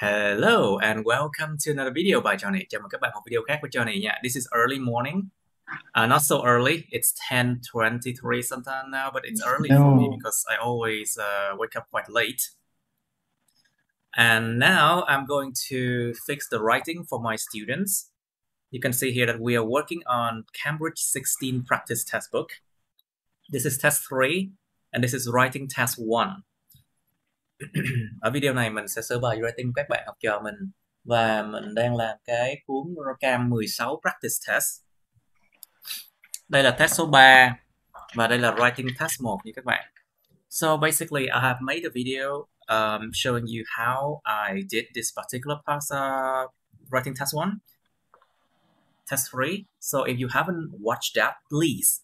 Hello and welcome to another video by Johnny. Chào mừng các bạn một video khác với Johnny nha. This is early morning. Not so early. It's 10:23 sometime now, but it's early for me because I always wake up quite late. And now I'm going to fix the writing for my students. You can see here that we are working on Cambridge 16 practice textbook. This is test 3 and this is writing test 1. Ở video này mình sẽ sửa bài writing của các bạn học trò mình và mình đang làm cái cuốn Cam 16 practice test. Đây là test số 3 và đây là writing test 1 như các bạn. So basically I have made a video showing you how I did this particular part writing test 1, test 3. So if you haven't watched that, please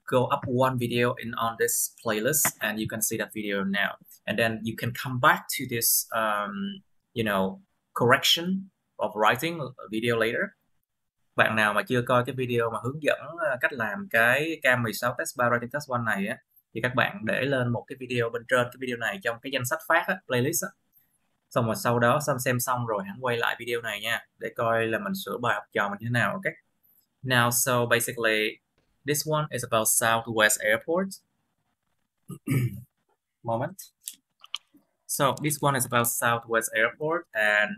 go up one video on this playlist and you can see that video now. And then you can come back to this, correction of writing video later. Bạn nào mà chưa coi cái video mà hướng dẫn cách làm cái Cam 16 test 3 writing test 1 này á, thì các bạn để lên một cái video bên trên cái video này trong cái danh sách phát á, playlist á. Xong rồi sau đó xem xong rồi hãy quay lại video này nha, để coi là mình sửa bài học trò mình như thế nào. Okay. Now, so basically, this one is about Southwest Airport. Moment. So this one is about Southwest Airport, and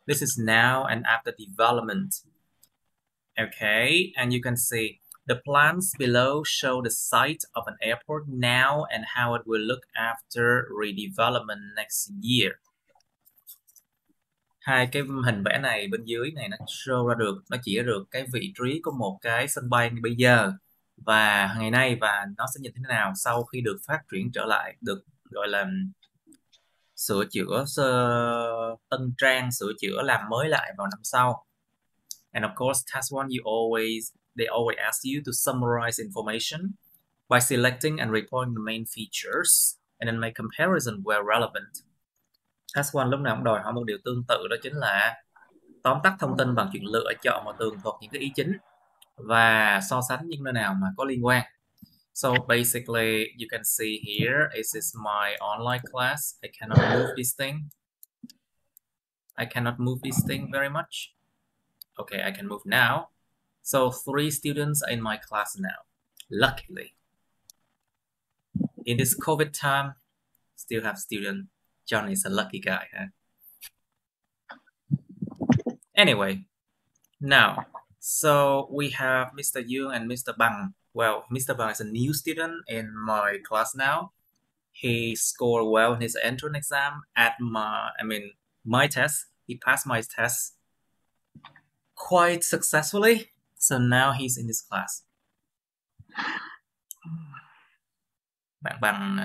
this is now and after development. Okay, and you can see the plans below show the site of an airport now and how it will look after redevelopment next year. Hai cái hình vẽ này bên dưới này nó show ra được, nó chỉ ra được cái vị trí của một cái sân bay bây giờ và ngày nay, và nó sẽ nhìn thế nào sau khi được phát triển trở lại, được gọi là sửa chữa, tân trang, sửa chữa, làm mới lại vào năm sau. And of course, task 1, they always ask you to summarize information by selecting and reporting the main features and then make comparison where relevant. Task 1 lúc nào cũng đòi hỏi một điều tương tự, đó chính là tóm tắt thông tin bằng chuyện lựa chọn và tường thuật những cái ý chính và so sánh những nơi nào mà có liên quan. So basically, you can see here, this is my online class. I cannot move this thing. I cannot move this thing very much. Okay, I can move now. So 3 students are in my class now, luckily. In this COVID time, still have students. John is a lucky guy, huh? Anyway, now, so we have Mr. Yoon and Mr. Bang. Well, Mr. Bang is a new student in my class now. He scored well in his entrance exam at my test. He passed my test quite successfully. So now he's in this class. Bạn Bằng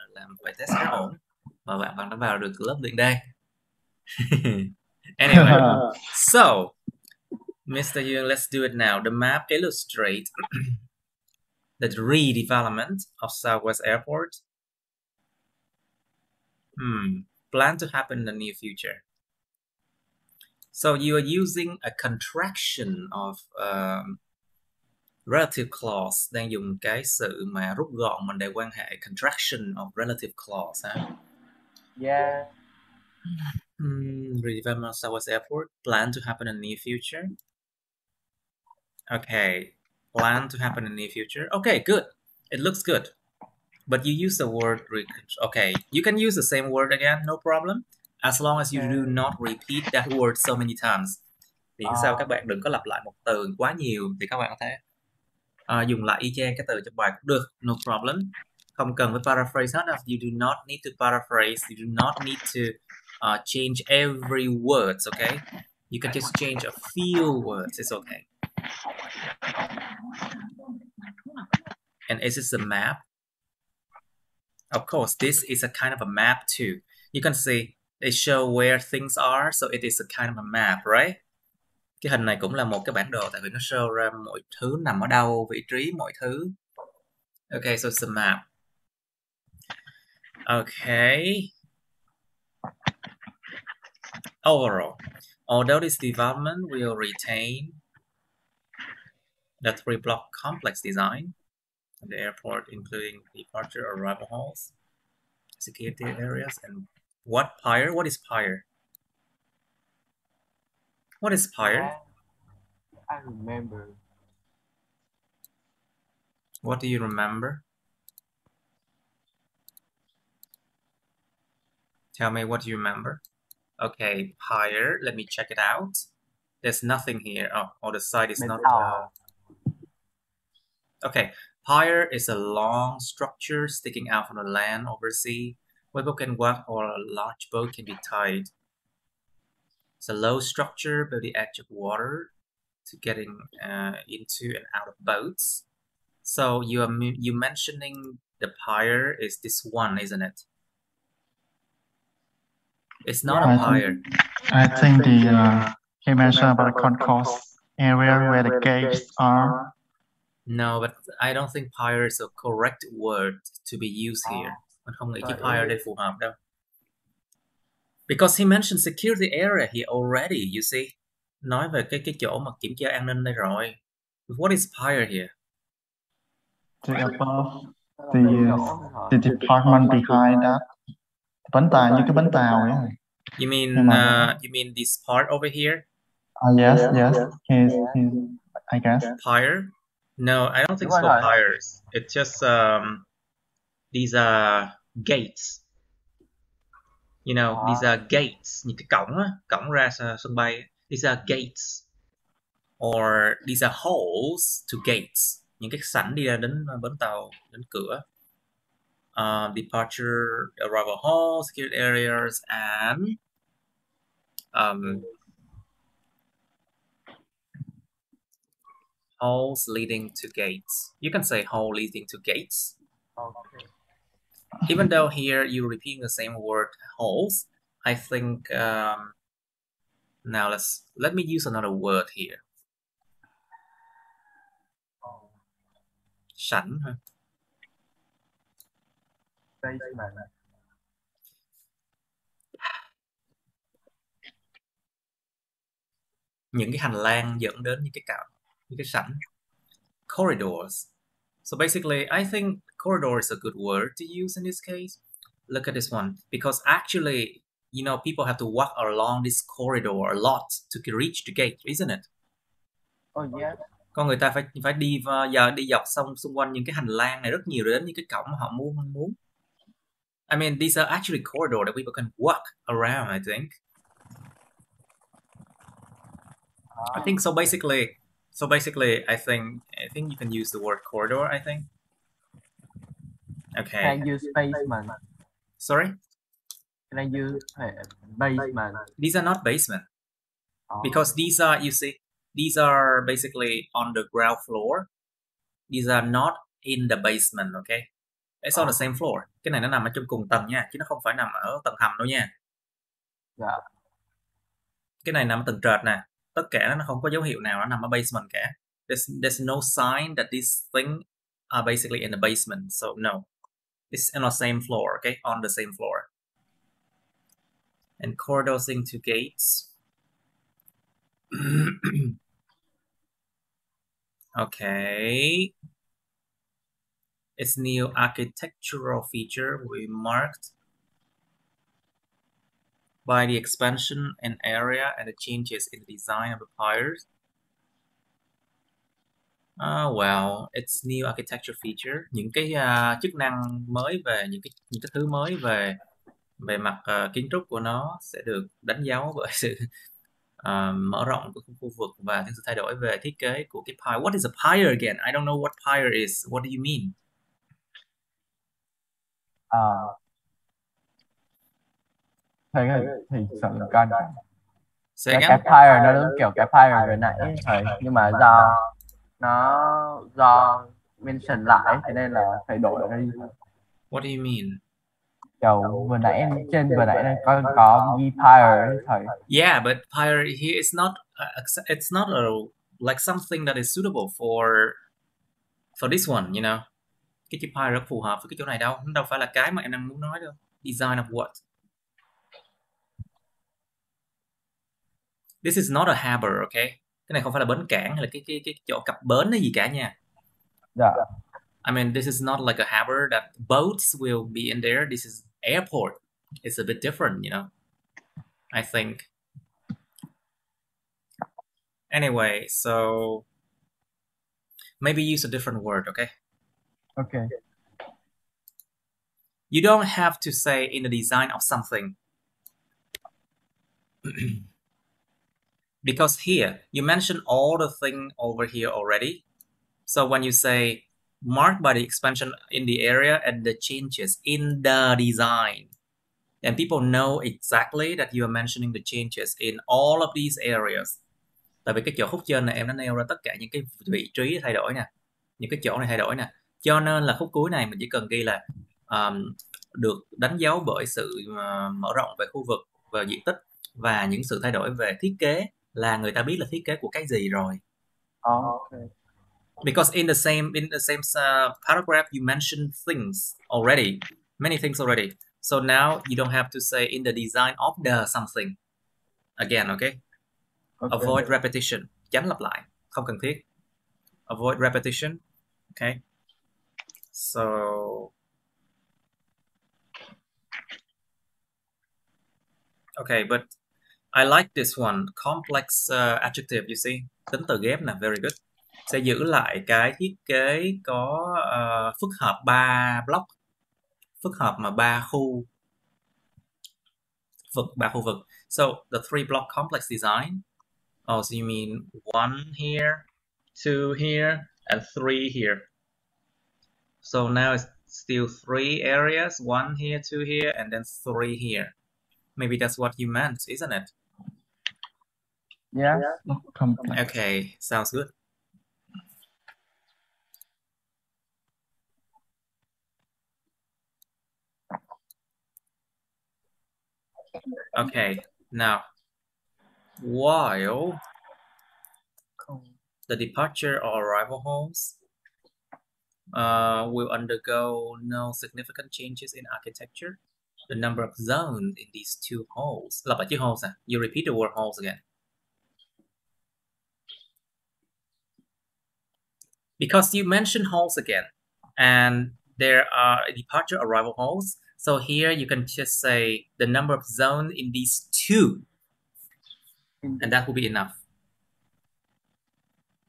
làm bài test khá ổn và bạn Bằng đã vào được lớp luyện đây. Anyway, so Mr. Yoon, let's do it now. The map illustrates the redevelopment of Southwest Airport. Plan to happen in the near future. So you are using a contraction of relative clause. Đang dùng cái sự mà rút gọn mình để quan hệ, contraction of relative clause, hả? Yeah. Redevelopment of Southwest Airport. Plan to happen in the near future. Okay. Plan to happen in the near future. Okay, good. It looks good. But you use the word, okay, you can use the same word again, no problem. As long as you do not repeat that word so many times. Thì sao các bạn đừng có lặp lại một từ quá nhiều, thì các bạn có thể dùng lại y chang cái từ trong bài cũng được, no problem. Không cần phải paraphrase hết đâu. You do not need to paraphrase. You do not need to change every word, okay? You can just change a few words, it's okay. And is this a map? Of course, this is a kind of a map too. You can see they show where things are, so it is a kind of a map, right? Cái hình này cũng là một cái bản đồ, tại vì nó show ra mọi thứ nằm ở đâu, vị trí mọi thứ. Okay, so it's a map. Okay. Overall, although this development will retain the 3-block complex design of the airport, including departure, arrival halls, security areas, and what pier? What is pier? What is pyre? I remember. What do you remember? Tell me what you remember. Okay, pyre. Let me check it out. There's nothing here. Oh, the side is not. Okay, pyre is a long structure sticking out from the land over sea, where boat can walk or a large boat can be tied. It's a low structure by the edge of water to getting into and out of boats. So you mentioning the pyre is this one, isn't it? It's not a pyre. I think he mentioned about the concourse area where the gates are. No, but I don't think pyre is a correct word to be used here. Mình không nghĩ cái pyre đây phù hợp đâu. Because he mentioned security area here already, you see. Nói về cái chỗ mà kiểm tra an ninh đây rồi. What is pyre here? The above, the department behind that. Bánh tàu, như cái bánh tàu ấy. You mean this part over here? Yes. He's, I guess. Pyre? No, I don't think so. Pyres. It's just these are gates. You know, these are gates. Những cái cổng á, cổng ra sân bay. These are gates. Or these are holes to gates. Những cái sảnh đi ra đến bến tàu, đến cửa. Departure, arrival hall, security areas, and holes leading to gates. You can say hole leading to gates. Okay. Even though here you're repeating the same word holes, I think now let me use another word here. Sảnh hả? Những cái hành lang dẫn đến những cái sảnh. Corridors. So basically, I think corridor is a good word to use in this case. Look at this one. Because actually, you know, people have to walk along this corridor a lot to reach the gate, isn't it? Oh yeah. Con người ta phải đi dọc xung quanh những cái hành lang này rất nhiều để đến những cái cổng mà họ muốn. I mean, these are actually corridors that people can walk around, I think. I think so. Basically, I think you can use the word corridor. I think. Okay. Can I use basement? Sorry. Can I use basement? These are not basement because these are, you see, these are basically on the ground floor. These are not in the basement. Okay. It's on the same floor. Cái này nó nằm ở trong cùng tầng nha, chứ nó không phải nằm ở tầng hầm đâu nha. Dạ. Cái này nằm ở tầng trệt nè. Tất cả nó không có dấu hiệu nào nó nằm ở basement cả. There's no sign that these things are basically in the basement. So no, it's on the same floor. Okay, on the same floor. And corridors into gates. Okay. Its new architectural feature will be marked by the expansion in area and the changes in the design of the pyres. Well, its new architecture feature, những cái chức năng mới về những cái thứ mới về mặt kiến trúc của nó sẽ được đánh dấu bởi sự mở rộng của khu vực và sự thay đổi về thiết kế của cái pyre. What is a pyre again? I don't know what pyre is. What do you mean? Thầy sợ con cái pyre nó đúng kiểu cái pyre vừa nãy thầy, nhưng mà do mention lại thế nên là phải đổi nó đi. What do you mean? Kiểu vừa nãy đây có ghi pyre thầy. Yeah, but pyre here is not it's not like something that is suitable for this one, you know. Cái chữ pyre rất phù hợp với cái chỗ này đâu, nó đâu phải là cái mà em đang muốn nói đâu. Design of what? This is not a harbor, okay? Cái này không phải là bến cảng hay là cái chỗ cập bến hay gì cả nha. Yeah. I mean, this is not like a harbor that boats will be in there. This is airport. It's a bit different, you know. I think. Anyway, so maybe use a different word, okay? Okay. You don't have to say in the design of something. Because here, you mentioned all the thing over here already. So when you say marked by the expansion in the area and the changes in the design, then people know exactly that you are mentioning the changes in all of these areas. Tại vì cái chỗ khúc trên này em đã nêu ra tất cả những cái vị trí thay đổi nè, những cái chỗ này thay đổi nè, cho nên là khúc cuối này mình chỉ cần ghi là được đánh dấu bởi sự mở rộng về khu vực và diện tích và những sự thay đổi về thiết kế, là người ta biết là thiết kế của cái gì rồi. Okay. Because in the same paragraph you mentioned things already, many things already. So now you don't have to say in the design of the something again, okay? Avoid repetition, tránh lặp lại, không cần thiết. Avoid repetition, okay? So okay, but I like this one, complex adjective, you see, tính từ ghép nè, very good. Sẽ giữ lại cái thiết kế có phức hợp 3 block, phức hợp mà 3 khu vực. So the 3 block complex design. Oh, so you mean 1 here, 2 here, and 3 here. So now it's still 3 areas, 1 here, 2 here, and then 3 here. Maybe that's what you meant, isn't it? Yeah. Complex. Okay, sounds good. Okay, now, while the departure or arrival halls will undergo no significant changes in architecture, the number of zones in these 2 halls. Lặp lại chữ halls à? You repeat the word halls again. Because you mentioned halls again, and there are departure arrival halls. So here you can just say the number of zones in these 2, and that will be enough.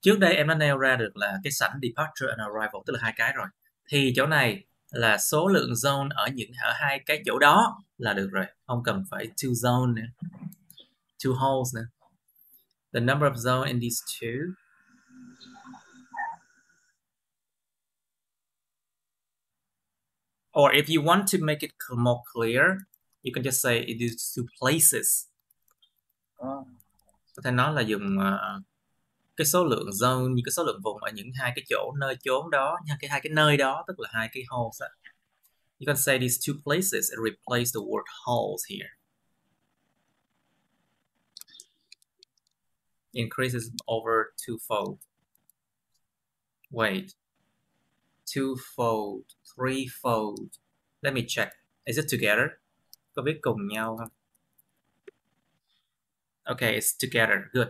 Trước đây em đã nêu ra được là cái sảnh departure and arrival, tức là 2 cái rồi. Thì chỗ này là số lượng zone ở 2 cái chỗ đó là được rồi, không cần phải 2 zone nữa, 2 halls nữa. The number of zone in these 2. Or if you want to make it more clear, you can just say it is 2 places. Có thể nói là dùng cái số lượng zone như cái số lượng vùng ở những 2 cái chỗ nơi chốn đó, hai cái nơi đó, tức là 2 cái halls. You can say these 2 places and replace the word halls here. Increases over 2-fold. Wait. 2-fold, 3-fold. Let me check. Is it together? Có viết cùng nhau không? Okay, it's together. Good.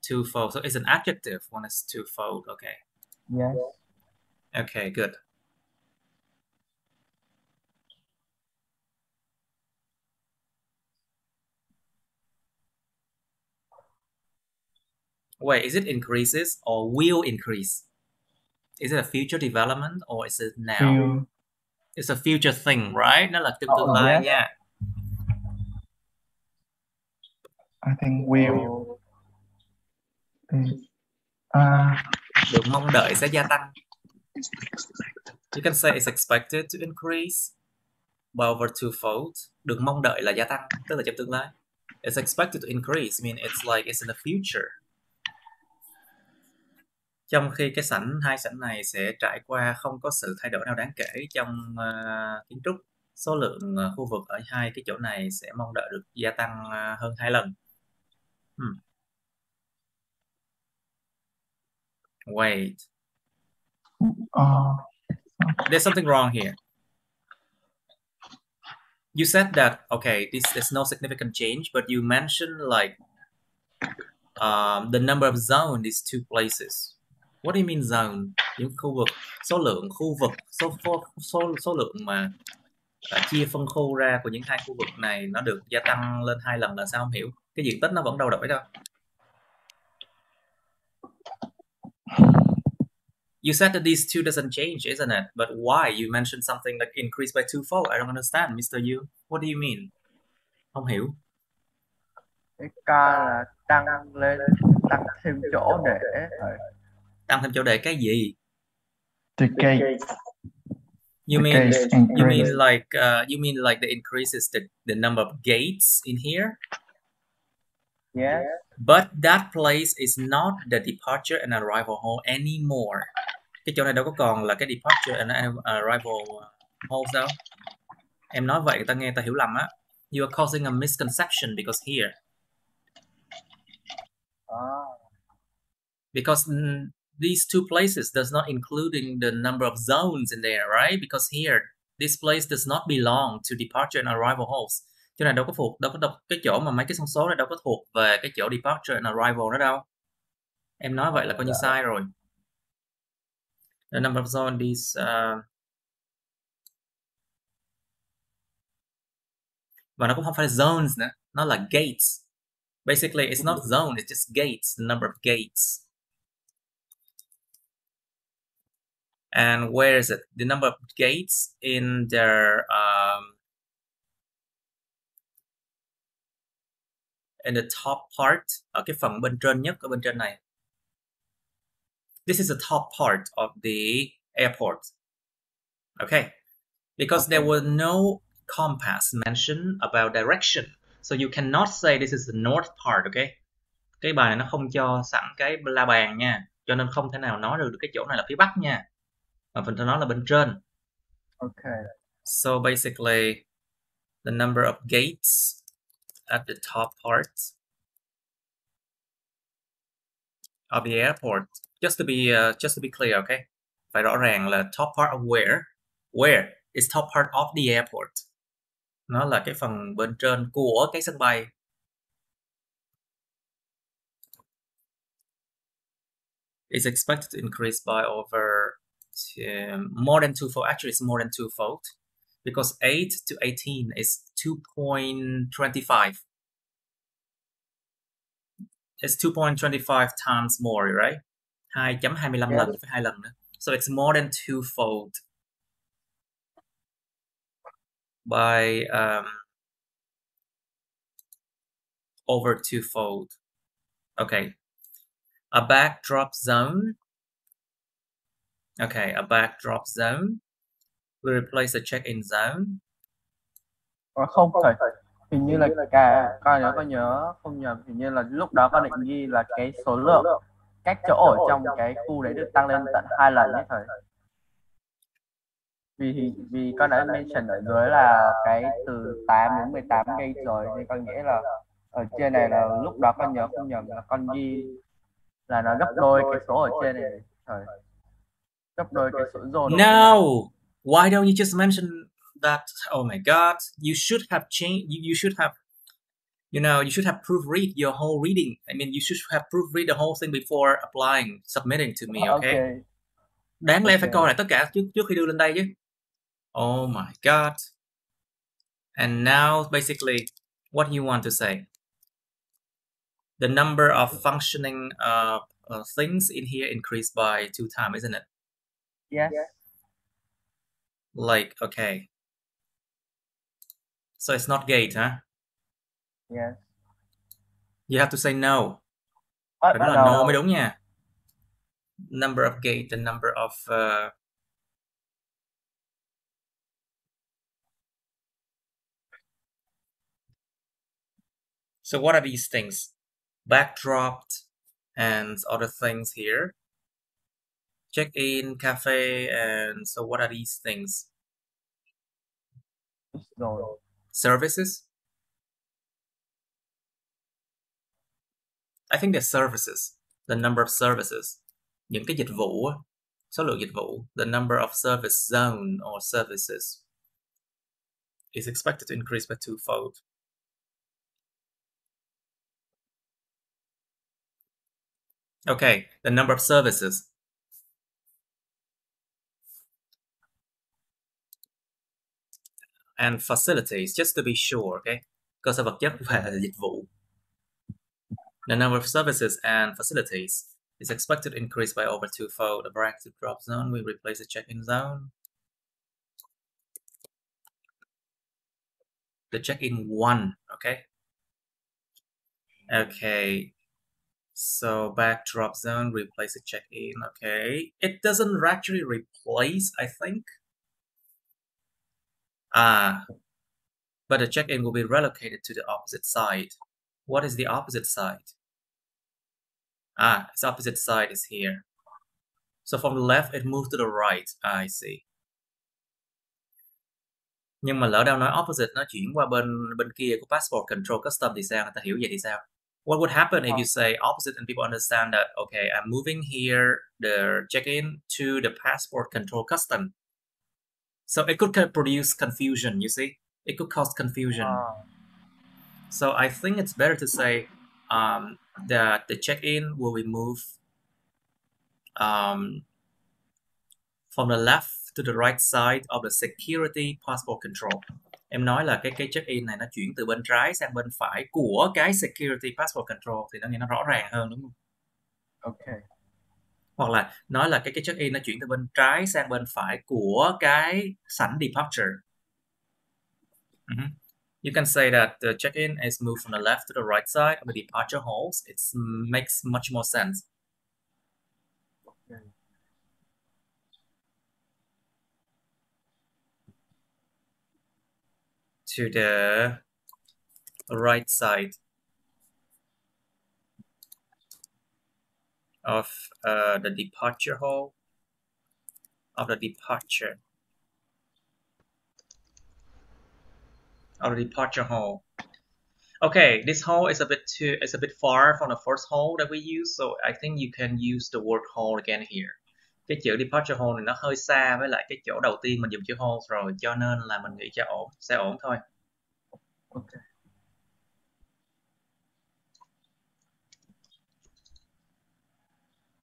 2-fold. So it's an adjective when it's 2-fold. Okay. Yes. Okay, good. Wait, is it increases or will increase? Is it a future development or is it now? It's a future thing, right? Nó là tương lai nha. I think will Được mong đợi sẽ gia tăng. You can say it's expected to increase by over 2-fold. Được mong đợi là gia tăng, tức là trong tương lai. It's expected to increase, I mean it's like it's in the future. Trong khi cái hai sảnh này sẽ trải qua không có sự thay đổi nào đáng kể trong kiến trúc, số lượng khu vực ở 2 cái chỗ này sẽ mong đợi được gia tăng hơn 2 lần. Wait. There's something wrong here. You said that, okay, there's no significant change, but you mentioned like the number of zones these 2 places. What do you mean zone? Những khu vực, số lượng khu vực, số lượng mà chia phân khu ra của những 2 khu vực này nó được gia tăng lên 2 lần là sao không hiểu? Cái diện tích nó vẫn đâu đổi đâu. You said that these two doesn't change, isn't it? But why? You mentioned something like increase by twofold. I don't understand, Mr. Yu. What do you mean? Không hiểu. Cái K là tăng lên, tăng thêm chỗ để thầy. Tăng thêm chỗ để cái gì? The gate. You The mean gates increase. you mean like the increase is the number of gates in here? Yes. But that place is not the departure and arrival hall anymore. Cái chỗ này đâu có còn là cái departure and arrival halls đâu. Em nói vậy người ta nghe người ta hiểu lầm á. You are causing a misconception because here. Because these two places does not including the number of zones in there, right? Because here this place does not belong to departure and arrival halls. Chỗ này đâu có cái chỗ mà mấy cái thông số này đâu có thuộc về cái chỗ departure and arrival đó đâu. Em nói vậy là coi như sai rồi. The number of zone these và nó cũng không phải là zones nữa, nó là gates. Basically it's not zone, it's just gates, the number of gates. And where is it? The number of gates in their in the top part, ở cái phần bên trên nhất ở bên trên này. This is the top part of the airport. Okay, because there were no compass mentioned about direction, so you cannot say this is the north part. Okay, cái bài này nó không cho sẵn cái la bàn nha, cho nên không thể nào nói được cái chỗ này là phía bắc nha, mà phần nó là bên trên. Okay. So basically, the number of gates at the top part of the airport. Just to be clear, okay? Phải rõ ràng là top part of where? Where is top part of the airport? Nó là cái phần bên trên của cái sân bay. Is expected to increase by over more than twofold. Actually, it's more than twofold because 8 to 18 is 2.25. It's 2.25 times more, right? 2.25 lần, phải 2 lần nữa. So it's more than twofold by over twofold. Okay. A backdrop zone. Okay, a backdrop zone will replace the check-in zone. Không thầy, hình như là coi nhớ không nhầm, hình như là lúc đó con định ghi là cái số lượng các chỗ ở trong cái khu đấy được tăng lên tận 2 lần đấy thầy. Vì con đã mention ở dưới là cái từ 8 đến 18 gate rồi, nên con nghĩ là ở trên này là lúc đó con nhớ không nhầm là con ghi là nó gấp đôi cái số ở trên này thầy. Gấp đôi cái số zone. No, why don't you just mention that? Oh my God, you should have changed. You should have, you should have proofread your whole reading. I mean, you should have proofread the whole thing before applying, submitting to me. Okay. Đáng lẽ phải coi lại tất cả trước khi đưa lên đây chứ. Oh my God. And now, basically, what do you want to say? The number of functioning things in here increased by 2 times, isn't it? Yes. Like, okay. So it's not gate, huh? Yes. You have to say no. Phải nói là no mới đúng nha. Number of gate, the number of so what are these things? Backdropped and other things here. Check-in, cafe, and so what are these things? No. Services? I think they're services. The number of services. Những cái dịch vụ, số lượng dịch vụ. The number of service zone or services is expected to increase by twofold. Okay, the number of services. And facilities, just to be sure, okay? Cơ sở vật chất và dịch vụ. The number of services and facilities is expected to increase by over twofold. The bracket drop zone will replace the check-in zone. The check-in one, okay? Okay. So backdrop zone replace the check-in, okay? It doesn't actually replace, I think. But the check-in will be relocated to the opposite side. What is the opposite side? Its opposite side is here. So from the left, it moves to the right. I see. Nhưng mà lỡ đâu nói opposite nó chuyển qua bên kia của passport control custom thì sao? Người ta hiểu vậy thì sao? What would happen if you say opposite and people understand that, okay, I'm moving here, the check-in to the passport control custom. So it could produce confusion, you see? It could cause confusion. So I think it's better to say that the check-in will be moved from the left to the right side of the security passport control. Em nói là cái check-in này nó chuyển từ bên trái sang bên phải của cái security passport control thì nó nghe nó rõ ràng hơn, đúng không? Ok. Hoặc là nói là cái check-in nó chuyển từ bên trái sang bên phải của cái sảnh departure. You can say that the check-in is moved from the left to the right side of the departure halls. It makes much more sense. Okay. To the right side of the departure hall of the departure hall. Okay, this hall is a bit far from the first hall that we use, so I think you can use the word hall again here. Cái chữ departure hall này nó hơi xa với lại cái chỗ đầu tiên mình dùng chữ hall rồi, cho nên là mình nghĩ cho ổn, sẽ ổn thôi. Okay.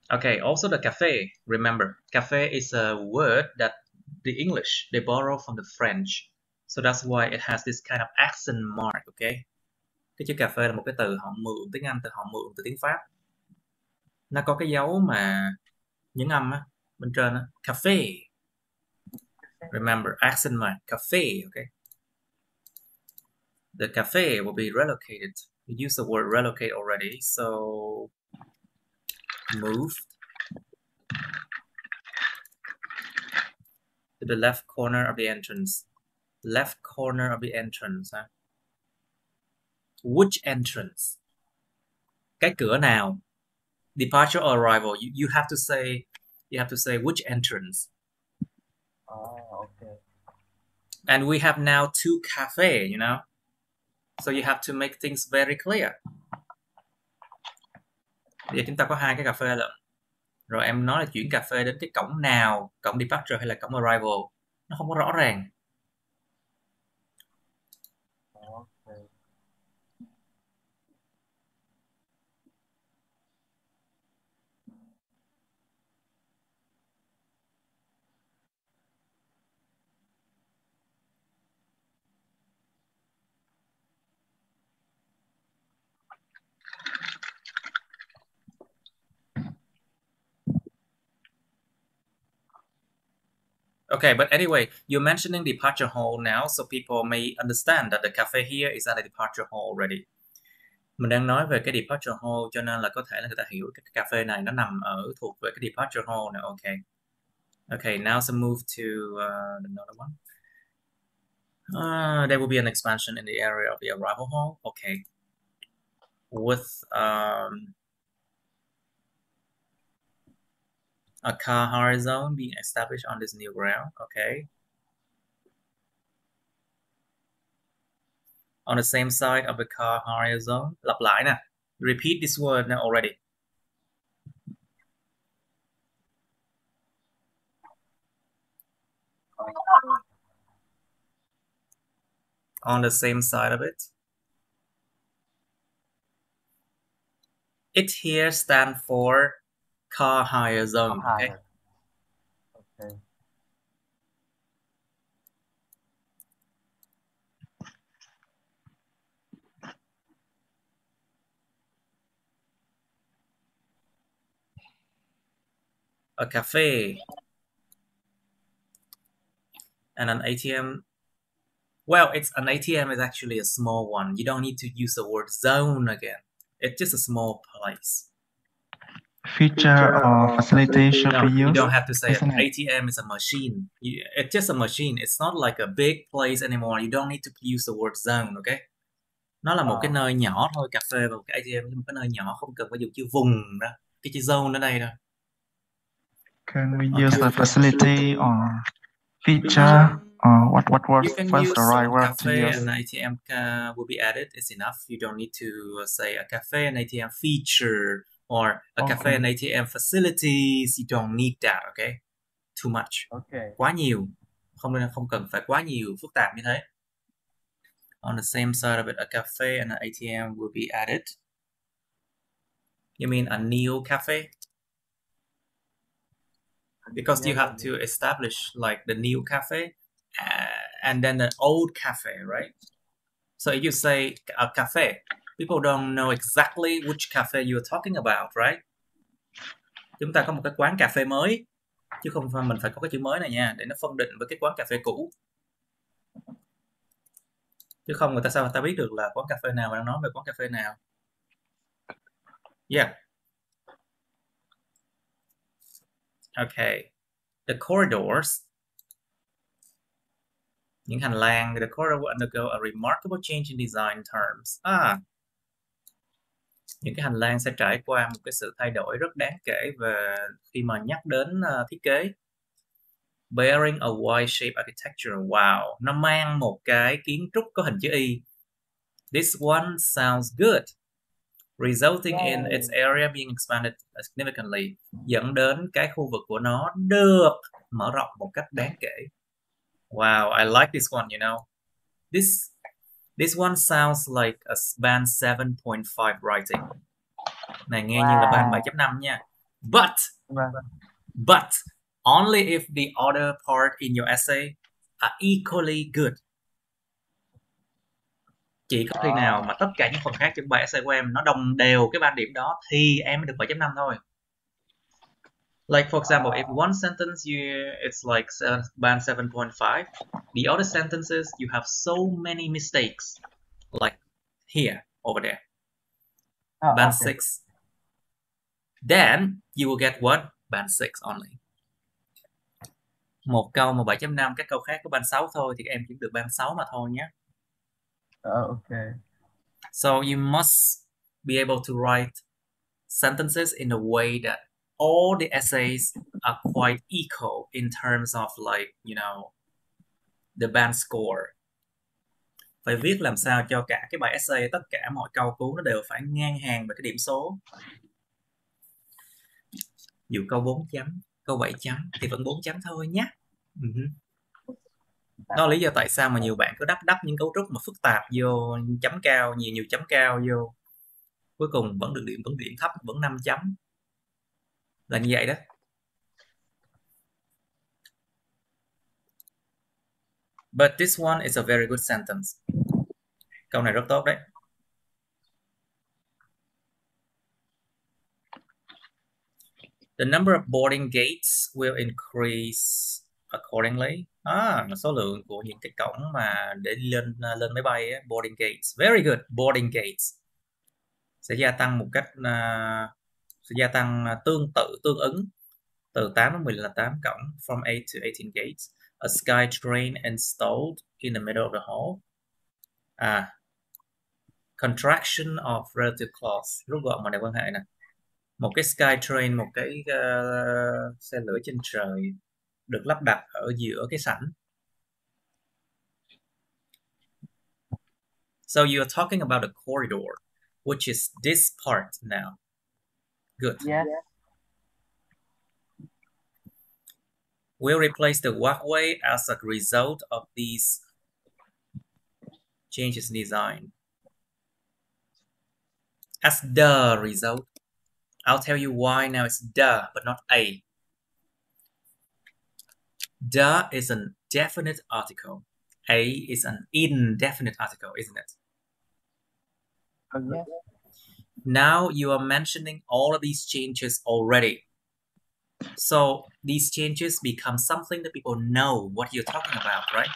Okay, also the cafe. Remember, cafe is a word that the English, they borrow from the French. So that's why it has this kind of accent mark, okay? Cái chữ cà phê là một cái từ họ mượn tiếng Anh, họ mượn từ tiếng Pháp. Nó có cái dấu mà nhấn âm á, bên trên á, cafe. Remember, accent mark, cafe, okay? The cafe will be relocated. We use the word relocate already, so move to the left corner of the entrance. Left corner of the entrance. Huh? Which entrance? Cái cửa nào? Departure or arrival? You have to say which entrance. Okay. And we have now two cafe, you know. So you have to make things very clear. Bây giờ chúng ta có hai cái cà phê lận. Rồi em nói là chuyển cà phê đến cái cổng nào, cổng departure hay là cổng arrival, nó không có rõ ràng. Okay. Okay, but anyway, you're mentioning departure hall now, so people may understand that the cafe here is at a departure hall already. Mình đang nói về cái departure hall, cho nên là có thể là người ta hiểu cái cà phê này nó nằm thuộc về cái departure hall này. Okay. Okay, now let's move to another one. There will be an expansion in the area of the arrival hall. Okay. With a car hire zone being established on this new ground. Okay. On the same side of the car hire zone. Lặp lại nè. Repeat this word now already. On the same side of it. It here stands for car hire zone. Okay. Okay. a cafe, and an ATM. Well, an ATM is actually a small one. You don't need to use the word zone again. It's just a small place. Feature or facility should No, be used. you don't have to say it. Isn't it? ATM is a machine. It's just a machine. It's not like a big place anymore. You don't need to use the word zone, okay? Nó là một cái nơi nhỏ thôi, cà phê và một cái ATM là một cái nơi nhỏ, không cần phải dùng chữ vùng đó. Cái chữ zone ở đây đâu. Can we use the facility or feature or what word? You can What's use the right word to cafe use? and ATM will be added. It's enough. You don't need to say a cafe and ATM feature or a cafe and ATM facilities. You don't need that, okay? Too much. Okay. Quá nhiều. Không cần phải quá nhiều phức tạp như thế. On the same side of it, a cafe and an ATM will be added. You mean a new cafe? Because you have to establish like the new cafe and then the old cafe, right? So if you say a cafe, people don't know exactly which cafe you're talking about, right? Chúng ta có một cái quán cà phê mới, chứ không phải mình phải có cái chữ mới này nha, để nó phân định với cái quán cà phê cũ. Chứ không người ta biết được là quán cà phê nào mà đang nói về quán cà phê nào. Yeah. Okay. The corridors, những hành lang, the corridor will undergo a remarkable change in design terms. Những cái hành lang sẽ trải qua một cái sự thay đổi rất đáng kể về khi mà nhắc đến thiết kế. Bearing a Y-shaped architecture. Wow, nó mang một cái kiến trúc có hình chữ Y. This one sounds good, resulting in its area being expanded significantly, dẫn đến cái khu vực của nó được mở rộng một cách đáng kể. Wow, I like this one, you know. This one sounds like a band 7.5 writing. Này nghe như là band 7.5 nha. But only if the other part in your essay are equally good. Chỉ có khi nào mà tất cả những phần khác trong bài essay của em nó đồng đều cái band điểm đó thì em mới được 7.5 thôi. Like for example, if one sentence it's like band 7.5, the other sentences you have so many mistakes, like here, over there, band 6. Then you will get what? Band 6 only. Một câu mà 7.5, các câu khác có band 6 thôi thì em chỉ được band 6 mà thôi nhé. Okay. So you must be able to write sentences in a way that all the essays are quite equal in terms of like, you know, the band score. Phải viết làm sao cho cả cái bài essay, tất cả mọi câu cú nó đều phải ngang hàng về cái điểm số. Dù câu 4 chấm, câu 7 chấm thì vẫn 4 chấm thôi nhé. Đó là lý do tại sao mà nhiều bạn cứ đắp những cấu trúc mà phức tạp vô, chấm cao, nhiều chấm cao vô. Cuối cùng vẫn được điểm, thấp, vẫn 5 chấm. Là như vậy đó. But this one is a very good sentence. Câu này rất tốt đấy. The number of boarding gates will increase accordingly. Số lượng của những cái cổng mà để lên máy bay ấy, boarding gates. Very good, boarding gates. Sẽ gia tăng một cách tương ứng từ 8 đến 18 cổng, from 8 to 18 gates. A sky train installed in the middle of the hall. Contraction of relative clause, rút gọn mối quan hệ nè. Một cái sky train, một cái xe lửa trên trời được lắp đặt ở giữa cái sảnh. So you are talking about the corridor, which is this part now. Good. Yes. We'll replace the walkway as a result of these changes in design. As the result. I'll tell you why now it's the, but not a. The is a definite article. A is an indefinite article, isn't it? Yes. Now you are mentioning all of these changes already. So these changes become something that people know what you're talking about, right?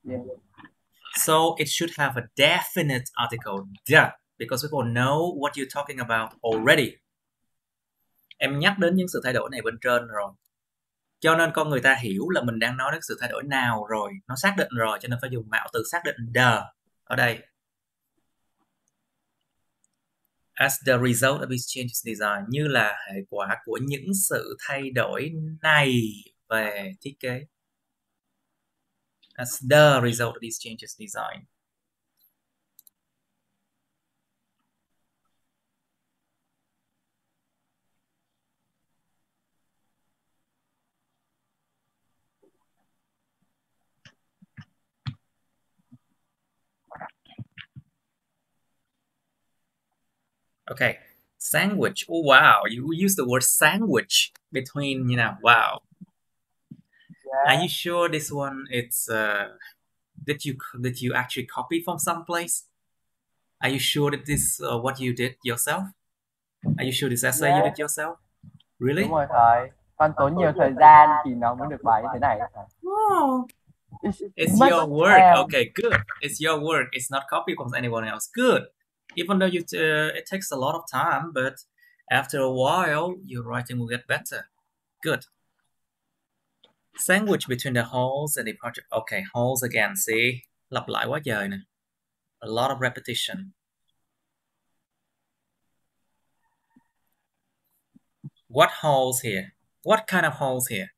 Yeah. So it should have a definite article, the, because people know what you're talking about already. Em nhắc đến những sự thay đổi này bên trên rồi. Cho nên con người ta hiểu là mình đang nói đến sự thay đổi nào rồi, nó xác định rồi, cho nên phải dùng mạo từ xác định the ở đây. As the result of these changes design, như là hệ quả của những sự thay đổi này về thiết kế. As the result of these changes design. Okay, sandwich. Oh, wow, you use the word sandwich between, you know, wow. Yeah. Are you sure this one it's did you actually copy from someplace? Are you sure that this what you did yourself? Are you sure this essay you did yourself? Really? Đúng rồi thầy. Con tốn nhiều thời gian thì nó mới được bài như thế này. Oh, it's Mất your work. time. Okay, good. It's your work. It's not copied from anyone else. Good. Even though it takes a lot of time, but after a while, your writing will get better. Good. Sandwich between the holes and departure. Okay, holes again. See, lặp lại quá trời nè. A lot of repetition. What holes here? What kind of holes here?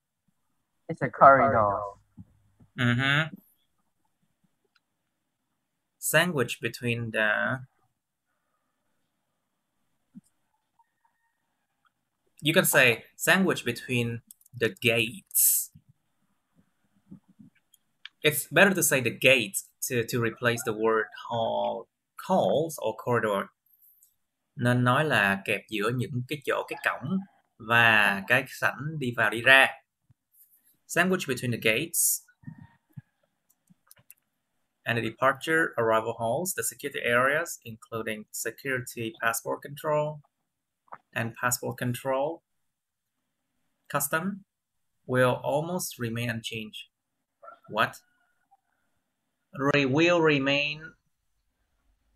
It's a corridor. Mm-hmm. Sandwich between the... You can say sandwich between the gates. It's better to say the gates to replace the word halls or corridor. Nên nói là kẹp giữa những cái chỗ, cái cổng và cái sảnh đi vào đi ra. Sandwich between the gates and the departure arrival halls, the security areas, including security passport control and passport control custom, will almost remain unchanged. What? Will remain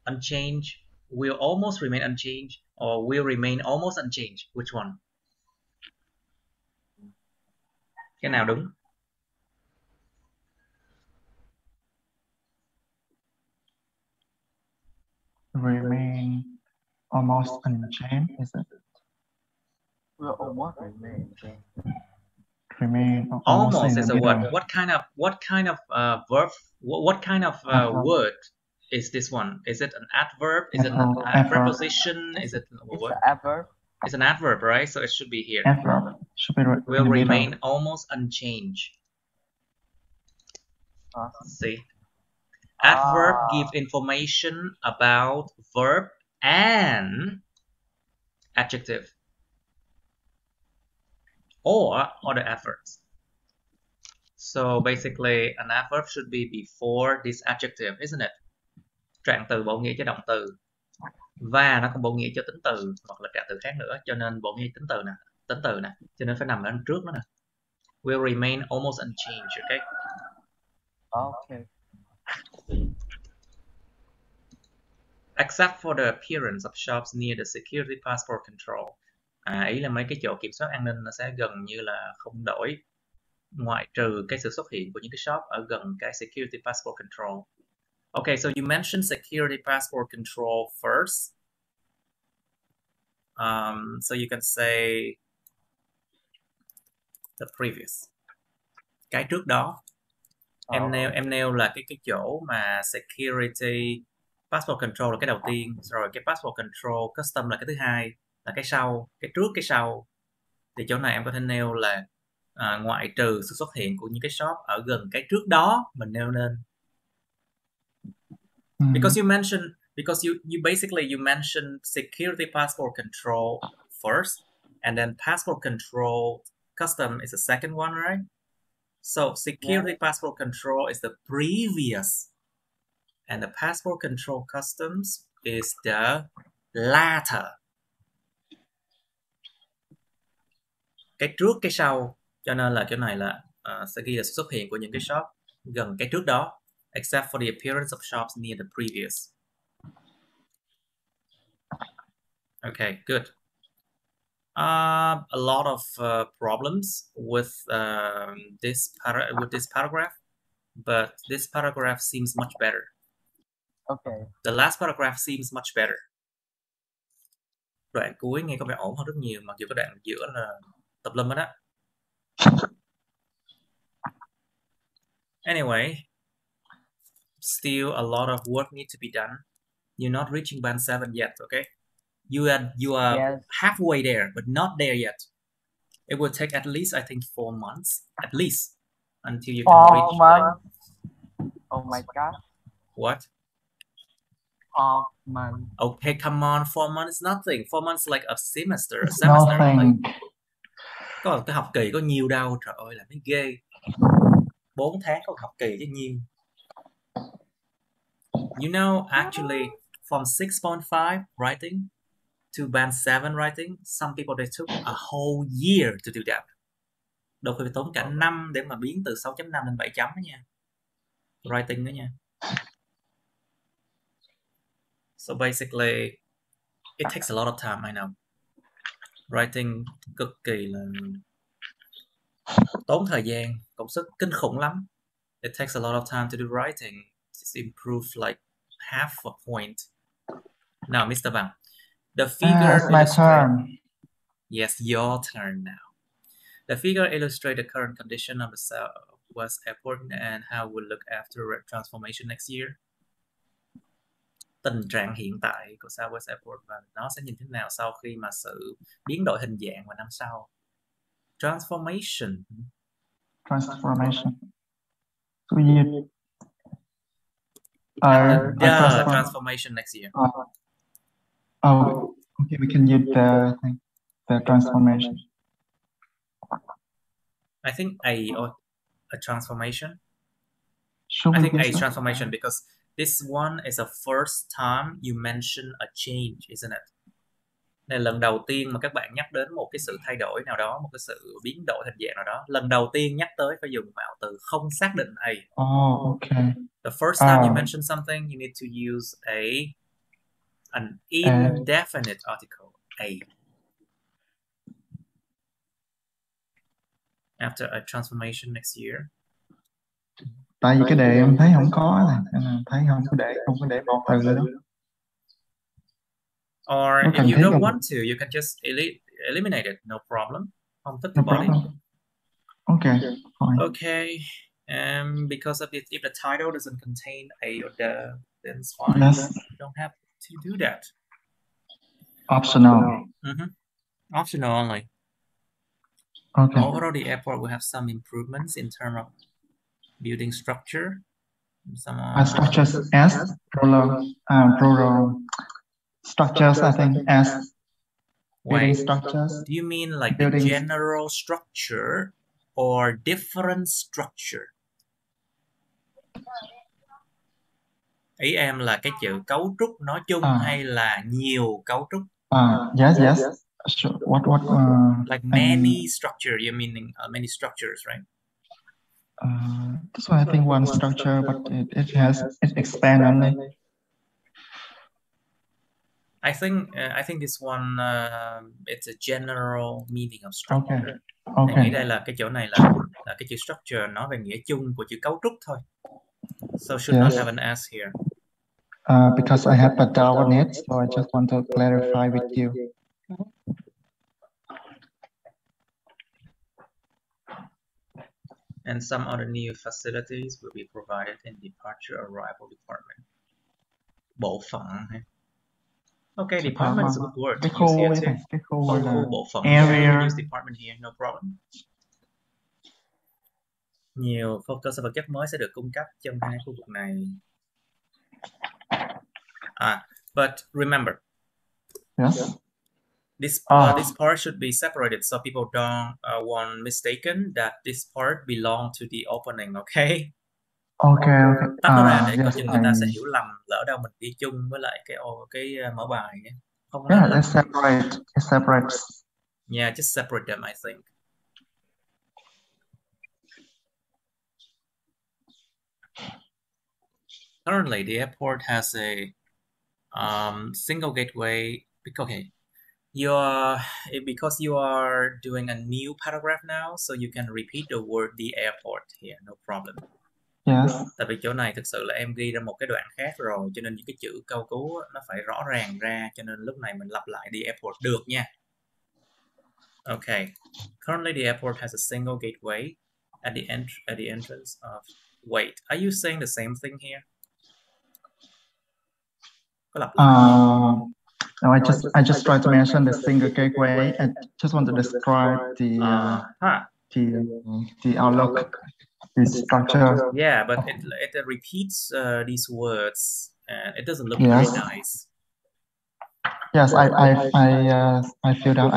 unchanged, will almost remain unchanged, or will remain almost unchanged? Which one? Cái nào đúng? Remain almost unchanged, is it? Will almost remain. Remain Almost in is the a middle. what kind of verb? What kind of word is this one? Is it an adverb? Is it a preposition? Is it It's what? an adverb. It's an adverb, right? So it should be here. Adverb should be Will in the remain middle. almost unchanged. See? Ah. Adverb give information about verb and adjective or other adverbs. So basically an adverb should be before this adjective, isn't it? Trạng từ bổ nghĩa cho động từ và nó còn bổ nghĩa cho tính từ hoặc là trạng từ khác nữa, cho nên bổ nghĩa tính từ nè, cho nên phải nằm ở bên trước nó nè. Will remain almost unchanged, okay? Okay. Except for the appearance of shops near the security passport control. Ý là mấy cái chỗ kiểm soát an ninh nó sẽ gần như là không đổi, ngoại trừ cái sự xuất hiện của những cái shop ở gần cái security passport control. Okay, so you mentioned security passport control first. So you can say the previous. Cái trước đó. Em nêu là cái chỗ mà security passport control là cái đầu tiên, rồi cái passport control custom là cái thứ hai, là cái sau, cái trước cái sau. Thì chỗ này em có thể nêu là ngoại trừ sự xuất hiện của những cái shop ở gần cái trước đó mình nêu nên. Because you mentioned security passport control first, and then passport control custom is the second one, right? So security passport control is the previous, and the passport control customs is the latter. cái trước cái sau, cho nên là cái này là sẽ ghi là sự xuất hiện của những cái shop gần cái trước đó, except for the appearance of shops near the previous. Okay, good. A lot of problems with this paragraph, but this paragraph seems much better. Okay. The last paragraph seems much better. Đoạn cuối nghe có vẻ ổn hơn rất nhiều, mặc dù cái đoạn giữa là tập lâm đó. Anyway, still a lot of work needs to be done. You're not reaching band 7 yet, okay? You are Yes. halfway there, but not there yet. It will take at least, I think, 4 months, at least, until you can 4 reach. months. Oh my god. What? 4 months. Okay, come on, 4 months is nothing. 4 months is like a semester. A semester. Nothing. Có cái học kỳ có nhiều đâu, trời ơi là mới ghê. 4 tháng có học kỳ chứ nhiều. You know, actually, from 6.5 writing to band 7 writing, some people they took a whole year to do that. Đôi khi tốn cả năm để mà biến từ 6.5 lên 7 chấm đó nha. Writing đó nha. So basically, it takes a lot of time, I know. Writing cực kỳ là tốn thời gian, công sức kinh khủng lắm. It takes a lot of time to do writing. It's improved like half a point. Now, Mr. Bang, the figure It's my turn. Yes, your turn now. The figure illustrates the current condition of the Southwest Airport and how we'll look after transformation next year. Tình trạng hiện tại của Southwest Airport và nó sẽ nhìn thế nào sau khi mà sự biến đổi hình dạng vào năm sau. Transformation. So you transformation next year. Okay, we can use the transformation. I think a transformation. Should I we think a use transformation because this one is the first time you mention a change, isn't it? Đây là lần đầu tiên mà các bạn nhắc đến một cái sự thay đổi nào đó, một cái sự biến đổi hình dạng nào đó. Lần đầu tiên nhắc tới phải dùng mạo từ không xác định a. Oh, okay. The first time you mention something, you need to use an indefinite article, a. After a transformation next year. Tại vì cái đề em thấy không có này, nên là thấy không có để một từ nữa. Or if you don't want to, you can just eliminate it, no problem. Không thích thì bỏ đi. Okay, fine. Okay, because of it, if the title doesn't contain a or the, then it's fine. Yes. You don't have to do that. Optional. Optional only. Okay. Overall, the airport will have some improvements in terms of building structure. Some structures as plural structures, I think, as building structures. Do you mean like the general structure or different structure? Ý em là cái chữ cấu trúc nói chung hay là nhiều cấu trúc? Yes. Sure. What? Like many structure. You meaning many structures, right? This one I think one structure, but it expands only. I think this one it's a general meaning of structure. Okay. Nghĩ đây là cái chỗ này là cái chữ structure nói về nghĩa chung của chữ cấu trúc thôi. So should not have an S here. Because I have a doubt on it, so I just want to clarify with you. And some other new facilities will be provided in departure arrival department. Bộ phận. Okay, department is a good word. Bộ phận. Area. Use department here, no problem. Nhiều cơ sở vật chất mới sẽ được cung cấp trong hai khu vực này. But remember, this part should be separated so people don't want mistaken that this part belong to the opening, okay? Okay. Tách nó ra để coi chừng người ta sẽ hiểu lầm, lỡ đâu mình ghi chung với lại cái mở bài ấy. Không let's separate. Yeah, just separate them, I think. Currently, the airport has a single gateway. Okay, because you are doing a new paragraph now, so you can repeat the word the airport here, no problem. Yes. Tại vì chỗ này thực sự là em ghi ra một cái đoạn khác rồi, cho nên những cái chữ câu cú nó phải rõ ràng ra, cho nên lúc này mình lặp lại the airport được nha. Okay. Currently, the airport has a single gateway at the entrance of. Wait, are you saying the same thing here? Có lặp lại. No, I just tried to mention the single gateway. I just want to describe the outlook, the structure. Yeah, but it repeats these words, and it doesn't look very nice. Yes, I feel that.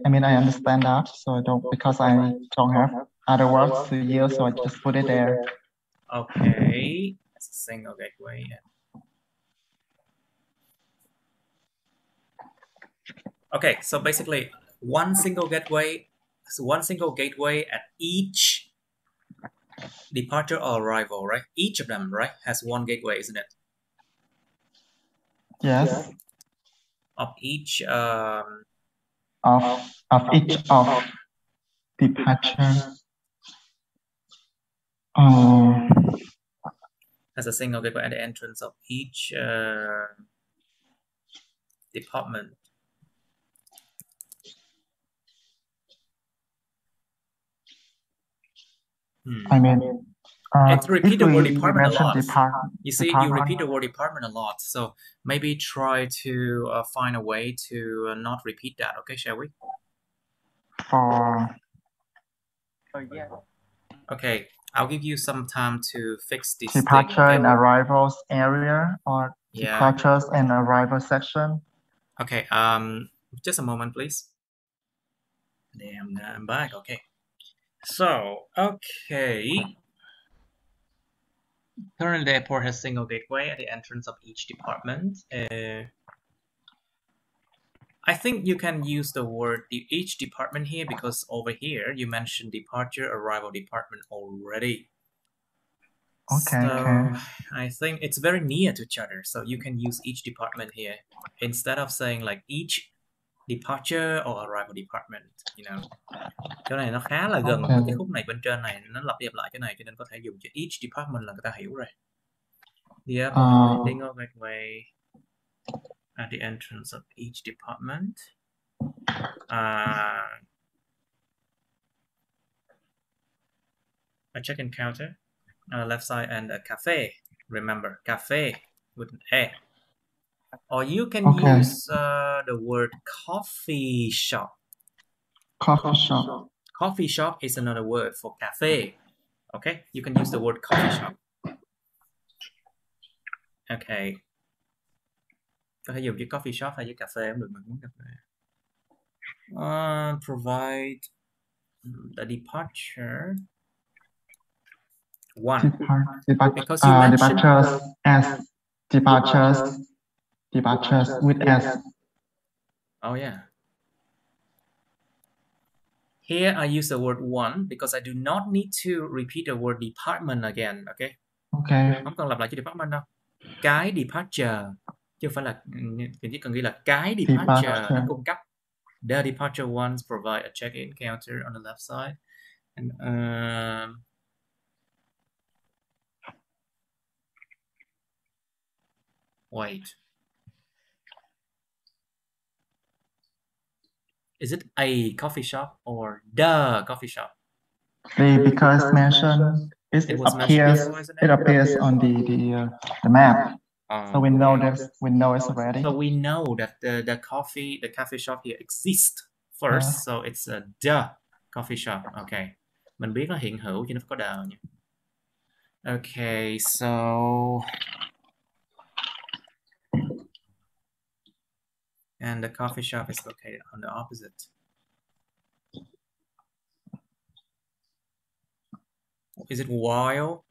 I mean, I understand that. So I don't, because I don't have other words to use, so I just put it there. Okay, it's a single gateway. Okay, so basically one single gateway at each departure or arrival, right? Each of them, right, has one gateway, isn't it? Yes. Of each departure. Has a single gateway at the entrance of each department. I mean, it's repeat the word department a lot. You see, department. you repeat the word department a lot. So maybe try to find a way to not repeat that. Okay, shall we? Yeah. Okay, I'll give you some time to fix this departure thing, okay? and arrivals area or departures and arrival section. Okay, just a moment, please. Damn, I'm back. Okay. So, okay. Currently, the airport has single gateway at the entrance of each department. I think you can use the word each department here because over here you mentioned departure, arrival department already. Okay. So I think it's very near to each other. So you can use each department here instead of saying like each departure or arrival department, you know. Chỗ này nó khá là gần với cái khúc này bên trên này, nó lặp đi lặp lại cái này cho nên có thể dùng chữ each department là người ta hiểu rồi. The airport single gateway at the entrance of each department. A check-in counter, left side, and a cafe. Remember, cafe with an A. Or you can use the word coffee shop. Coffee shop. Coffee shop is another word for cafe. Okay, you can use the word coffee shop. Okay. Có thể dùng chữ coffee shop hay chữ cà phê cũng được, mình muốn cà phê. Provide the departure one. Because you mentioned departures with S. Oh yeah. Here I use the word one because I do not need to repeat the word department again. Okay. Okay. Không cần lặp lại chữ department đâu. Cái departure chứ không phải là chỉ cần ghi là cái departure nó cung cấp. The departure ones provide a check-in counter on the left side, and wait, is it a coffee shop or the coffee shop? Because mentioned it appears on the map. So we know it's already. So we know that the coffee shop here exists first, so it's the coffee shop. Okay, mình biết nó hiện hữu chứ nó phải có the nhỉ. Okay, so and the coffee shop is located on the opposite. Is it while?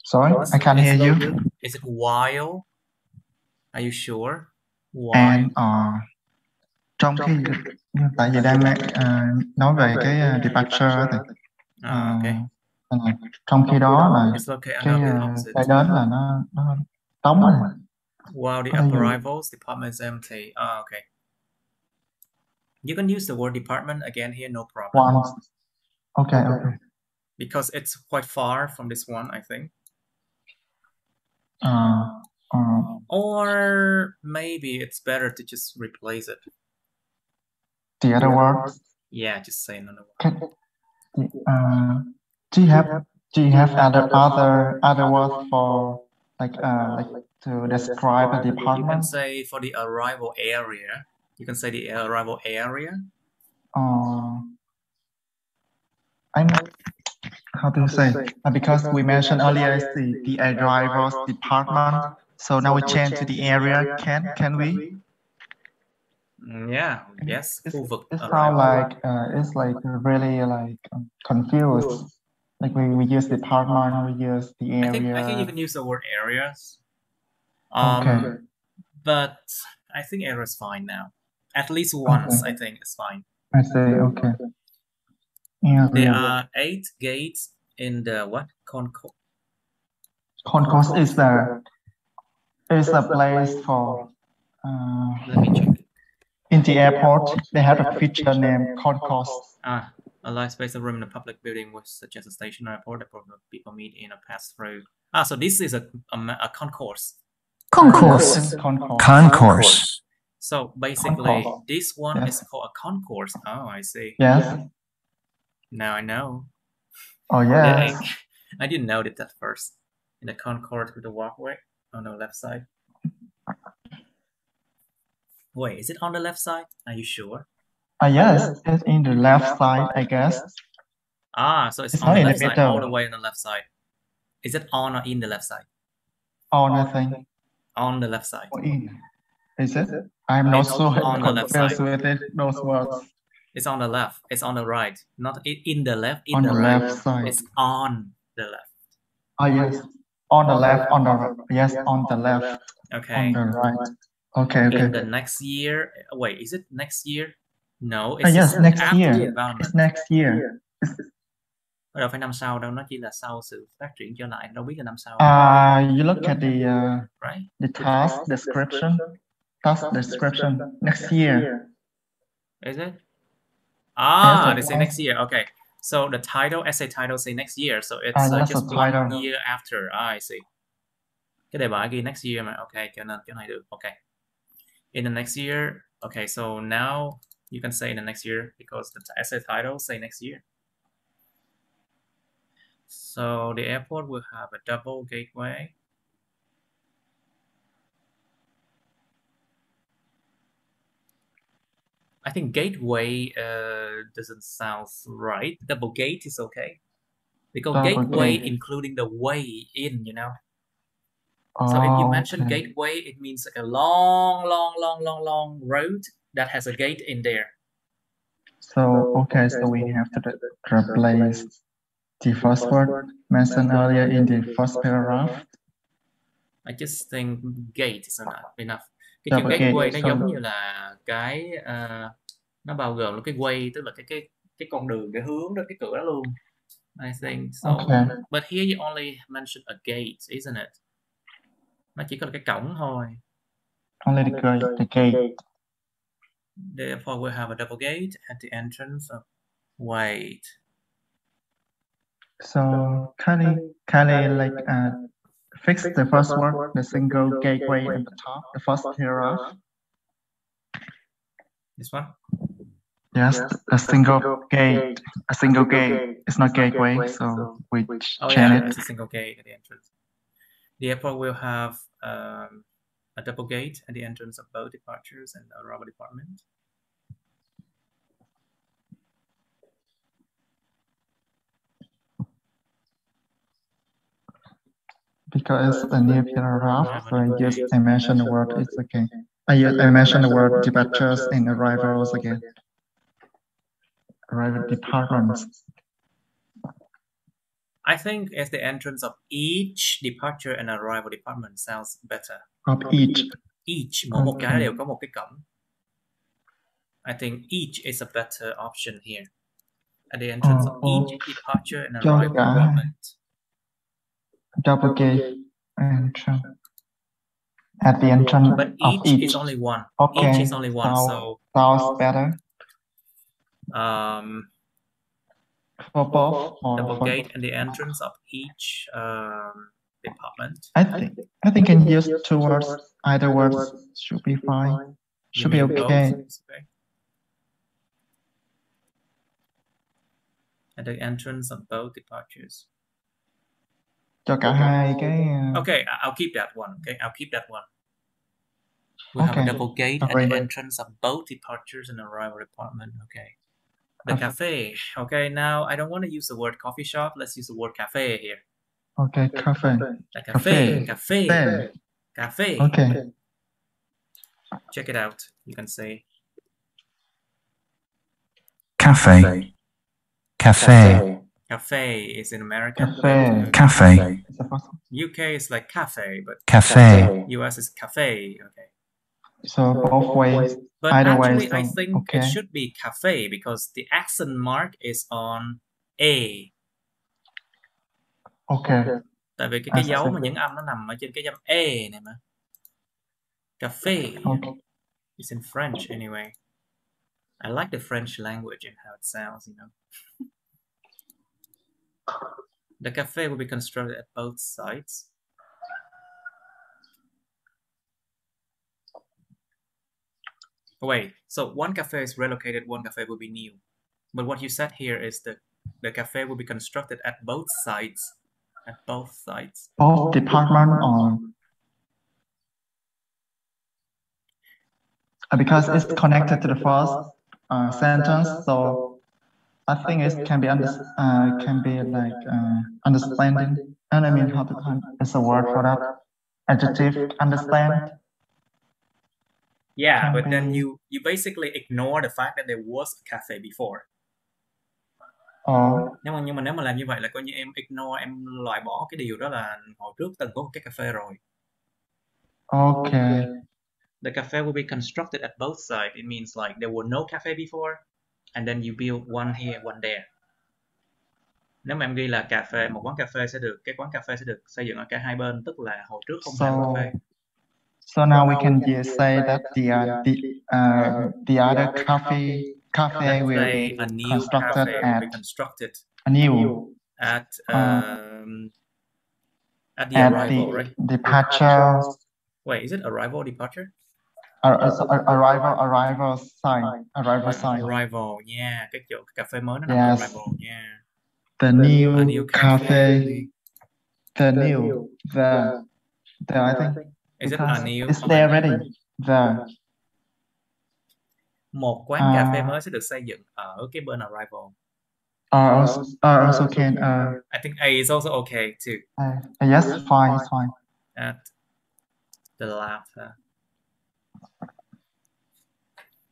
Sorry, I can't hear you. Is it while? Are you sure? And trong khi tại vì đang nói về cái departure thì okay. Trong khi đó là It's located cái under the opposite. cái đến là nó trống rồi. While the Có thể dùng arrivals department is empty. Okay. You can use the word department again here, no problem. once. Okay. Because it's quite far from this one, I think. Or maybe it's better to just replace it. The other words. Yeah, just say another word. Do you have other words for like to describe a department? You can say for the arrival area. You can say the arrival area. I'm how to say because we mentioned earlier the arrivals department. So now we change to the area. Can we? Yeah. Yes. It sounds like it's like really like confused. Like we use department, we use the area. I think you can use the word areas. Okay. But I think area is fine now. At least once, I think it's fine. I see. Okay. There are 8 gates in the what? Concourse. Concourse is a place for. Let me check. In the airport, they have a feature named concourse. A large space of room in a public building, which such as a station or airport, that people meet in or pass through. So this is a concourse. Concourse. So basically, this one is called a concourse. Oh, I see. Yes. Now I know. Oh, yes. I didn't know that at first. In the concourse with the walkway on the left side. Wait, is it on the left side? Are you sure? Yes, it's in the left side, I guess. So it's on the left side, all the way on the left side. Is it on or in the left side? On, I think. On the left side. Or in. Is it? I'm not so on the left side. with it, those words. It's on the left. It's on the right. Not in the left. On the right. left side. It's on the left. Yes. On the left. On the on the left. Okay. On the right. Okay. In the next year. Wait, is it next year? No. It's yes, next year. It's next year. Đâu phải năm sau đâu, nó chỉ là sau sự phát triển trở lại, đâu biết là năm sau. You look at the right? The task description. Task description next year. Is it? They say next year. Okay. So the title, essay title say next year. So it's just 1 year after. I see. Cái đề bài ghi next year mà. Okay, cho nên cái này được. Okay. In the next year. Okay, so now you can say in the next year because the essay title say next year. So the airport will have a double gateway. I think gateway doesn't sound right. Double gate is okay. Because gateway including the way in, you know. So if you mention gateway, it means like a long road that has a gate in there. So so we have to replace the first word mentioned earlier in the first paragraph. I just think gate is enough. Cái chữ gateway nó giống như là cái nó bao gồm là cái way, tức là cái con đường, cái hướng đó, cái cửa đó luôn. I think so. Okay. But here you only mention a gate, isn't it? Nó chỉ có cái cổng thôi. Only the gate. Therefore we have a double gate at the entrance of wait. So kindly like fix the first word, the single gateway at the top, the first paragraph. This one? Yes, a single gate. A single gate. It's not gateway, so we change it. It's a single gate at the entrance. The airport will have a double gate at the entrance of both departures and arrival department. Because it's a new paragraph, so I mention the word, it's okay. I mention the word departures and arrivals again. Arrival departments. I think as the entrance of each departure and arrival department sounds better. Of each. Each, mỗi một cái đều có một cái cổng. I think each is a better option here. At the entrance of each departure and cho arrival cả hai. department. Double gate entrance. At the entrance But of each each. is only one. Okay. Each is only one. So sounds better. For both or double for gate and the entrance of each department. I think can use two words. Either words should be fine. Should be okay. At the entrance of both departures. Cho cả hai cái. Okay, I'll keep that one. Okay, I'll keep that one. We have a double gate at the entrance of both departures and arrival department. Okay. The cafe. Okay, now I don't want to use the word coffee shop. Let's use the word cafe here. Okay, cafe. The cafe. Okay. Check it out. You can say cafe. Cafe is in American. Cafe. UK is like cafe, but Cafe. US is cafe. Okay. So both ways. But either actually, way, I think it should be cafe because the accent mark is on A. Okay. Tại vì cái dấu mà những âm nó nằm ở trên cái dấu E này mà. Cafe. Okay. It's in French anyway. I like the French language and how it sounds, you know. The cafe will be constructed at both sides. Wait, so one cafe is relocated, one cafe will be new. But what you said here is the cafe will be constructed at both sides. At both sides. Both department or because it's connected to the first sentence, so I think it can be understanding. And I mean, how to is a word for that adjective? Understand. Yeah, but then you basically ignore the fact that there was a cafe before. Nhưng mà nếu mà làm như vậy là coi như em ignore, em loại bỏ cái điều đó là hồi trước từng có một cái cafe rồi. Okay. The cafe will be constructed at both sides. It means like there were no cafe before, and then you build one here, one there. Nếu mà em ghi là một quán cà phê cái quán cà phê sẽ được xây dựng ở cả hai bên, tức là hồi trước không hề có cà phê. So now we can say that the other cafe will be a new constructed cafe at will be constructed a new at the arrival, right? Departure. Wait, is it arrival or departure? Arrival sign. Arrival, yeah. Cái chỗ cà phê mới nó nằm ở arrival, yeah. The new cafe. The new. The I think. Is it a new? It's there already. Một quán cà phê mới sẽ được xây dựng ở cái bên arrival. Also can. I think A is also okay too. Yes, fine, it's fine. At the latter.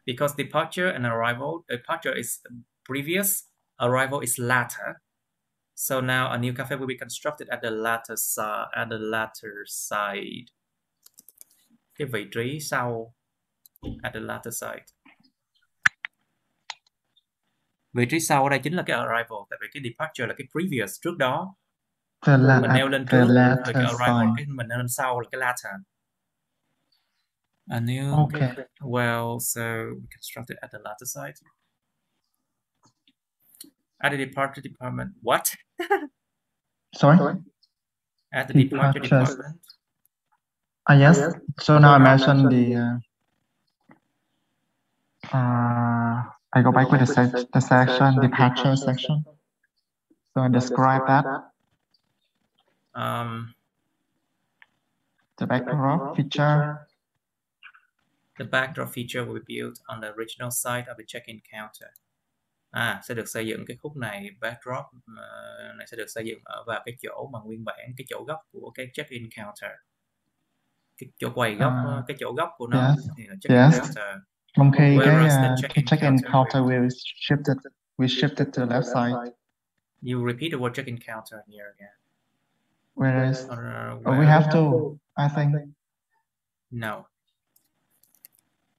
Because departure and arrival, departure is previous, arrival is latter. So now a new cafe will be constructed at the latter side. Cái vị trí sau. At the latter side. Vị trí sau ở đây chính là cái arrival, tại vì cái departure là cái previous trước đó. Mình nêu lên trước, rồi cái arrival cái mình nêu lên sau là cái latter. A new well, so we constructed at the latter side. At the departure department. What? Sorry? At the departure department. Yes. So now I mentioned I go back with the section, departure section. So I describe that. The backdrop feature. The backdrop feature will be built on the original site of the check-in counter. Sẽ được xây dựng cái khúc này, backdrop này sẽ được xây dựng ở vào cái chỗ mà nguyên bản, cái chỗ góc của cái check-in counter. Cái chỗ quầy góc, cái chỗ góc của nó thì là check-in counter. Trong khi cái check-in counter we shifted to the left side. You repeat the word check-in counter here again. Whereas we have to, I think. No.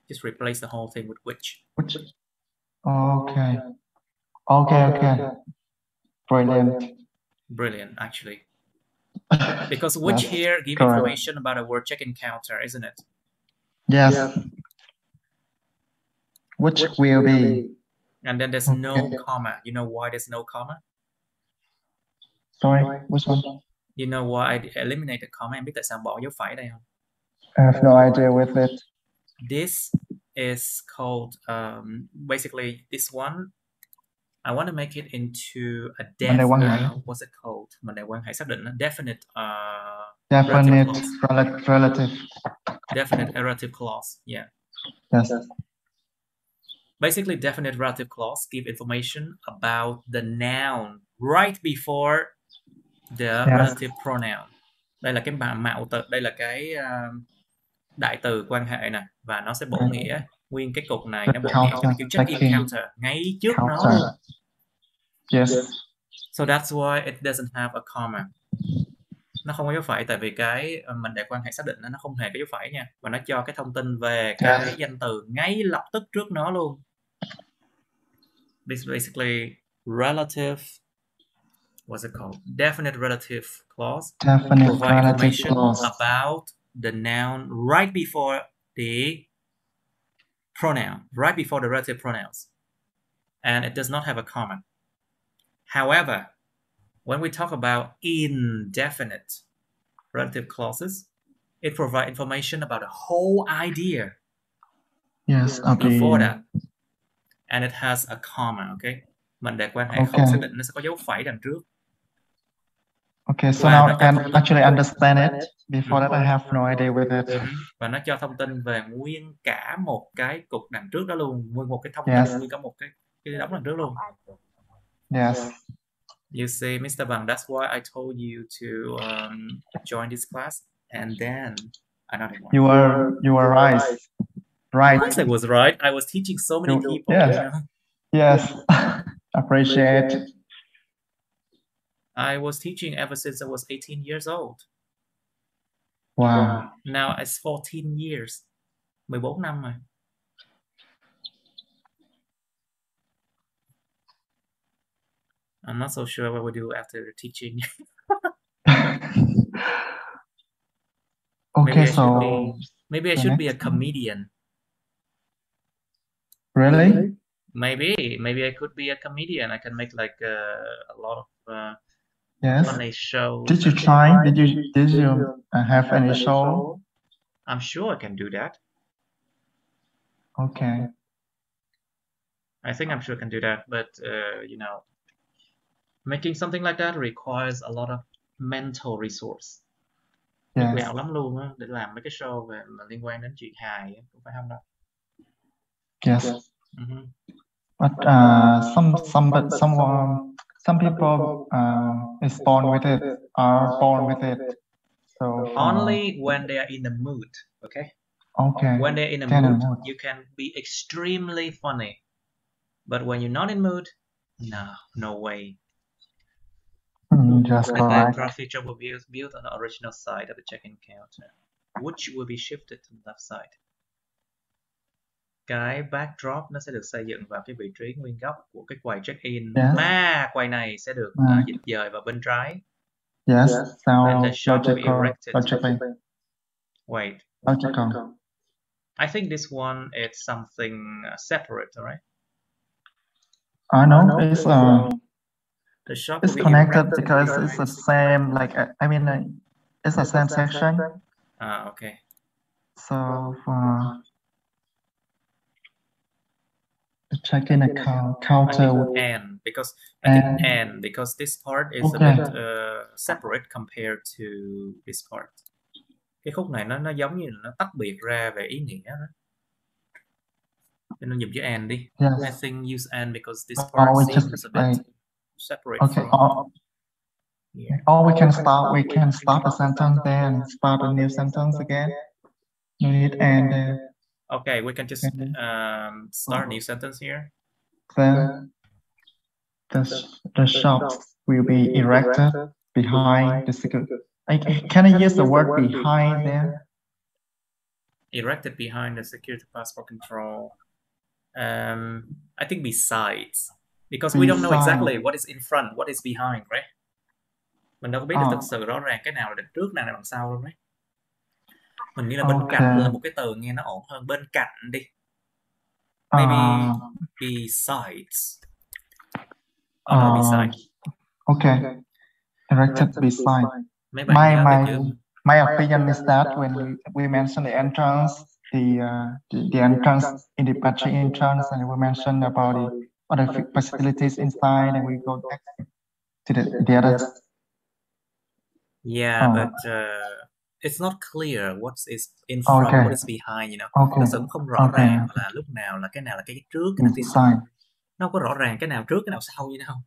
Just replace the whole thing with which. Okay. Okay. Brilliant. Brilliant, actually. Because which Yes, here give correct. information about a word check encounter, isn't it? Yes. Which will be. And then there's no comma. You know why there's no comma? Sorry, which one? You know why I eliminated comma? Em biết tại sao bỏ dấu phẩy đây không? I have no idea with it. This is called basically this one. I want to make it into a what's it called? Mình đại quan hệ xác định definite relative. Definite errative clause. Yeah. Yes. Basically, definite relative clause give information about the noun right before the relative pronoun. Đây là cái mạo từ, đây là cái đại từ quan hệ nè, và nó sẽ bổ nghĩa nguyên cái cục này, nó bổ nghĩa cho cái check encounter ngay trước nó luôn. Yes. So that's why it doesn't have a comma. Nó không có dấu phẩy, tại vì cái mình đại quan hệ xác định nó không hề có dấu phẩy nha, và nó cho cái thông tin về cái danh từ ngay lập tức trước nó luôn. This is basically relative, what's it called? Definite relative clause. Definite provide relative information clause about the noun right before the pronoun, right before the relative pronouns. And it does not have a comma. However, when we talk about indefinite relative clauses, it provides information about the whole idea. Yes, okay. Before that. And it has a comma, okay? Mình để quan hệ không xác định, nó sẽ có dấu phẩy đằng trước. Okay, so now I can actually understand it. Before that, I have no idea with it. Và nó cho thông tin về nguyên cả một cái cục đằng trước đó luôn, nguyên một cái thông tin, nguyên cả một cái đống đằng trước luôn. Yes. You see, Mr. Bằng, that's why I told you to join this class, and then another one. You were right. Right. Yes, I was right. I was teaching so many people. Yes. You know? Yes. Appreciate. I was teaching ever since I was 18 years old. Wow. Now it's 14 years. 14 năm rồi. I'm not so sure what we do after teaching. Okay, maybe I should be a comedian. Really? Maybe I could be a comedian. I can make like a lot of funny shows. Did you try? Did you have any show? I'm sure I can do that. Okay. I think I'm sure I can do that, but you know, making something like that requires a lot of mental resource. Quẹo lắm luôn á, để làm mấy cái show về mà liên quan đến chuyện hài, cũng phải không đâu. Yes. But some people is born with it, are born with it. So only when they are in the mood, okay? Okay. When they're in a mood, you can be extremely funny. But when you're not in mood, no way. Just the backdrop feature will be built on the original side of the check-in counter, which will be shifted to the left side. Cái backdrop nó sẽ được xây dựng vào cái vị trí nguyên góc của cái quầy check-in, mà quầy này sẽ được dịch dời vào bên trái. Yes, and the shop will be erected. Wait. Logical. I think this one is something separate, all right? No, it's the shop it's connected because it's the same. Like I mean, it's the same section. Okay. So the check-in account counter and because I think and because this part is a bit separate compared to this part. Cái khúc này nó giống như là nó tách biệt ra về ý nghĩa đó. Cho nên dùng chữ and đi. I think use and because this part seems a bit separate. Okay. Or we can start a sentence there and start a new sentence again. No need and. Okay, we can just start a new sentence here. Then the shops will be erected behind the security. Can I use the word behind there? Erected behind the security passport control. I think besides Because we don't know Beside. exactly what is in front, what is behind, right? Mình đâu có biết được thực sự rõ ràng cái nào là đằng trước, nào là đằng sau đâu, right? Mình nghĩ là bên cạnh là một cái từ nghe nó ổn hơn. Bên cạnh đi. Maybe besides. Oh no, beside. Okay. Directed beside. Mấy bạn nhớ được chưa? My opinion is that when we mention the entrance, the entrance in the battery entrance, and we mention about the other facilities inside, and we go back to the others. Yeah, but it's not clear what is in front, what is behind, you know. Thực sự cũng không rõ ràng là lúc nào là cái trước, cái nào phía sau. Nó không có rõ ràng cái nào trước, cái nào sau như nào.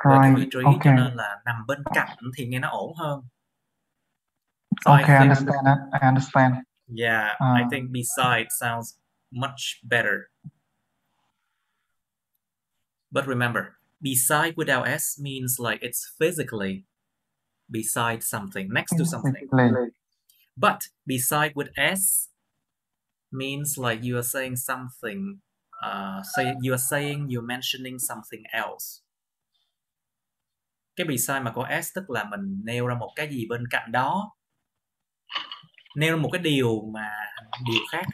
Về cái vị trí, cho nên là nằm bên cạnh thì nghe nó ổn hơn. So I understand that. I understand. Yeah, I think beside sounds much better. But remember, beside without S means like it's physically beside something, next to something. But beside with S means like you are saying something, you're mentioning something else. Cái beside mà có S tức là mình nêu ra một cái gì bên cạnh đó, nêu ra một cái điều khác.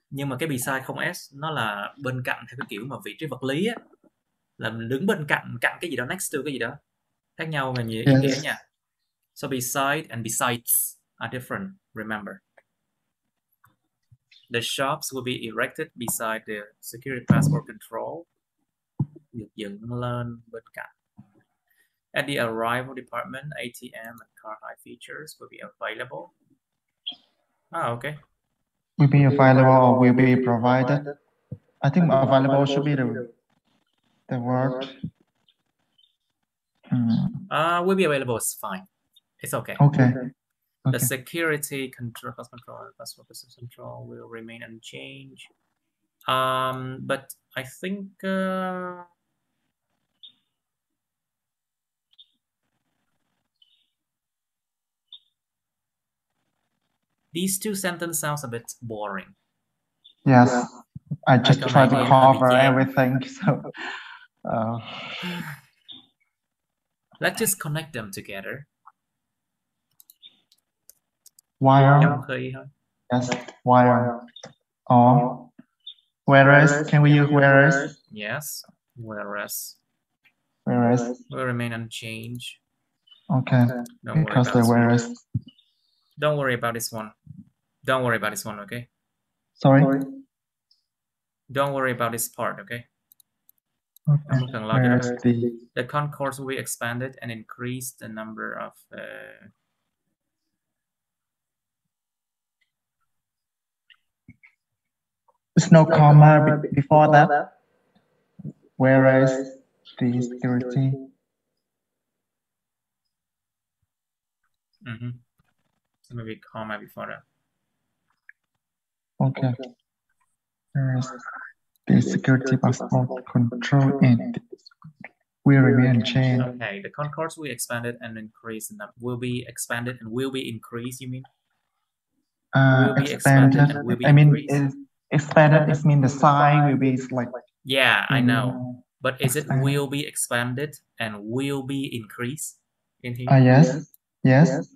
Nhưng mà cái beside không S nó là bên cạnh theo cái kiểu mà vị trí vật lý á, là mình đứng bên cạnh cái gì đó, next to cái gì đó, khác nhau về ý nghĩa nha. So beside and besides are different, remember. The shops will be erected beside the security passport control. Được dựng lên bên cạnh. At the arrival department, ATM and car hire features will be available. Okay. Will be available or will be provided. I think available should be the word. Will be available is fine. It's okay. Okay. The security control, passport control will remain unchanged. But I think these two sentences sounds a bit boring. Yes, I just try to cover everything. So let's just connect them together. Wire. Yes, wire. Or whereas, can we use whereas? Yes, whereas. Whereas will remain unchanged. Okay. Because the whereas. Don't worry about this one. Don't worry about this one, okay? Sorry? Don't worry about this part, okay? Okay. The concourse will be expanded and increase the number of there's no comma before that. Whereas the security. So maybe comma before that. Okay. Whereas the security passport control and will remain unchanged. Okay, the concourse will be expanded and increase. Will be expanded and will be increased, you mean? Will be expanded and will be increased. Expanded is mean the size will be like. Yeah, I know. But is it will be expanded and will be increased in here? Yes. Yes.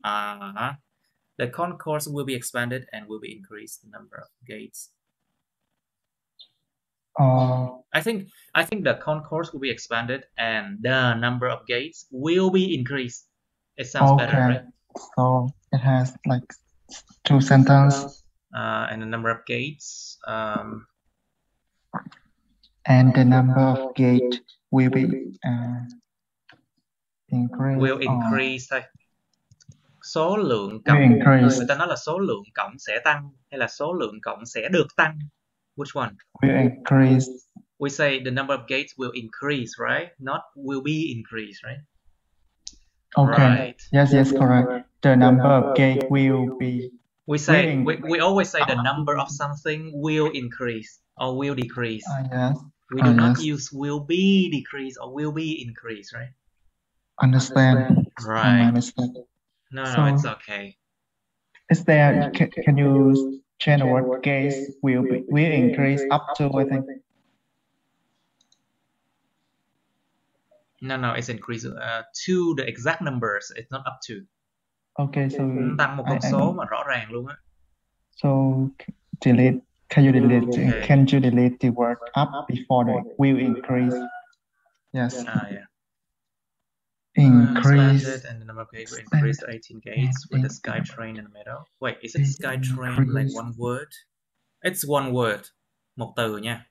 The concourse will be expanded and will be increased the number of gates. I think the concourse will be expanded and the number of gates will be increased. It sounds better, right? So it has like two sentences. And the number of gates. And the number of gates will be increased. Will increase thôi. Số lượng cộng, người ta nói là số lượng cộng sẽ tăng hay là số lượng cộng sẽ được tăng? Which one? Will increase. We say the number of gates will increase, right? Not will be increased, right? Okay. Right. Yes, correct. The number of gates will be. We say we always say the number of something will increase or will decrease. Yes. We do not use will be decrease or will be increase, right? Understand. Right. Understand. No, it's okay. Is there? Can you change the word gates will increase up to, I think? No, it's increase to the exact numbers. It's not up to. Okay, so Tăng một con số mà rõ ràng luôn á. So delete. Can you delete? Okay. Can you delete the word up before the will increase? Yes. Yeah. Increase. Expanded and the number of gates will increase to 18 gates with the SkyTrain in the middle. Wait, is it SkyTrain like one word? It's one word. Một từ nha.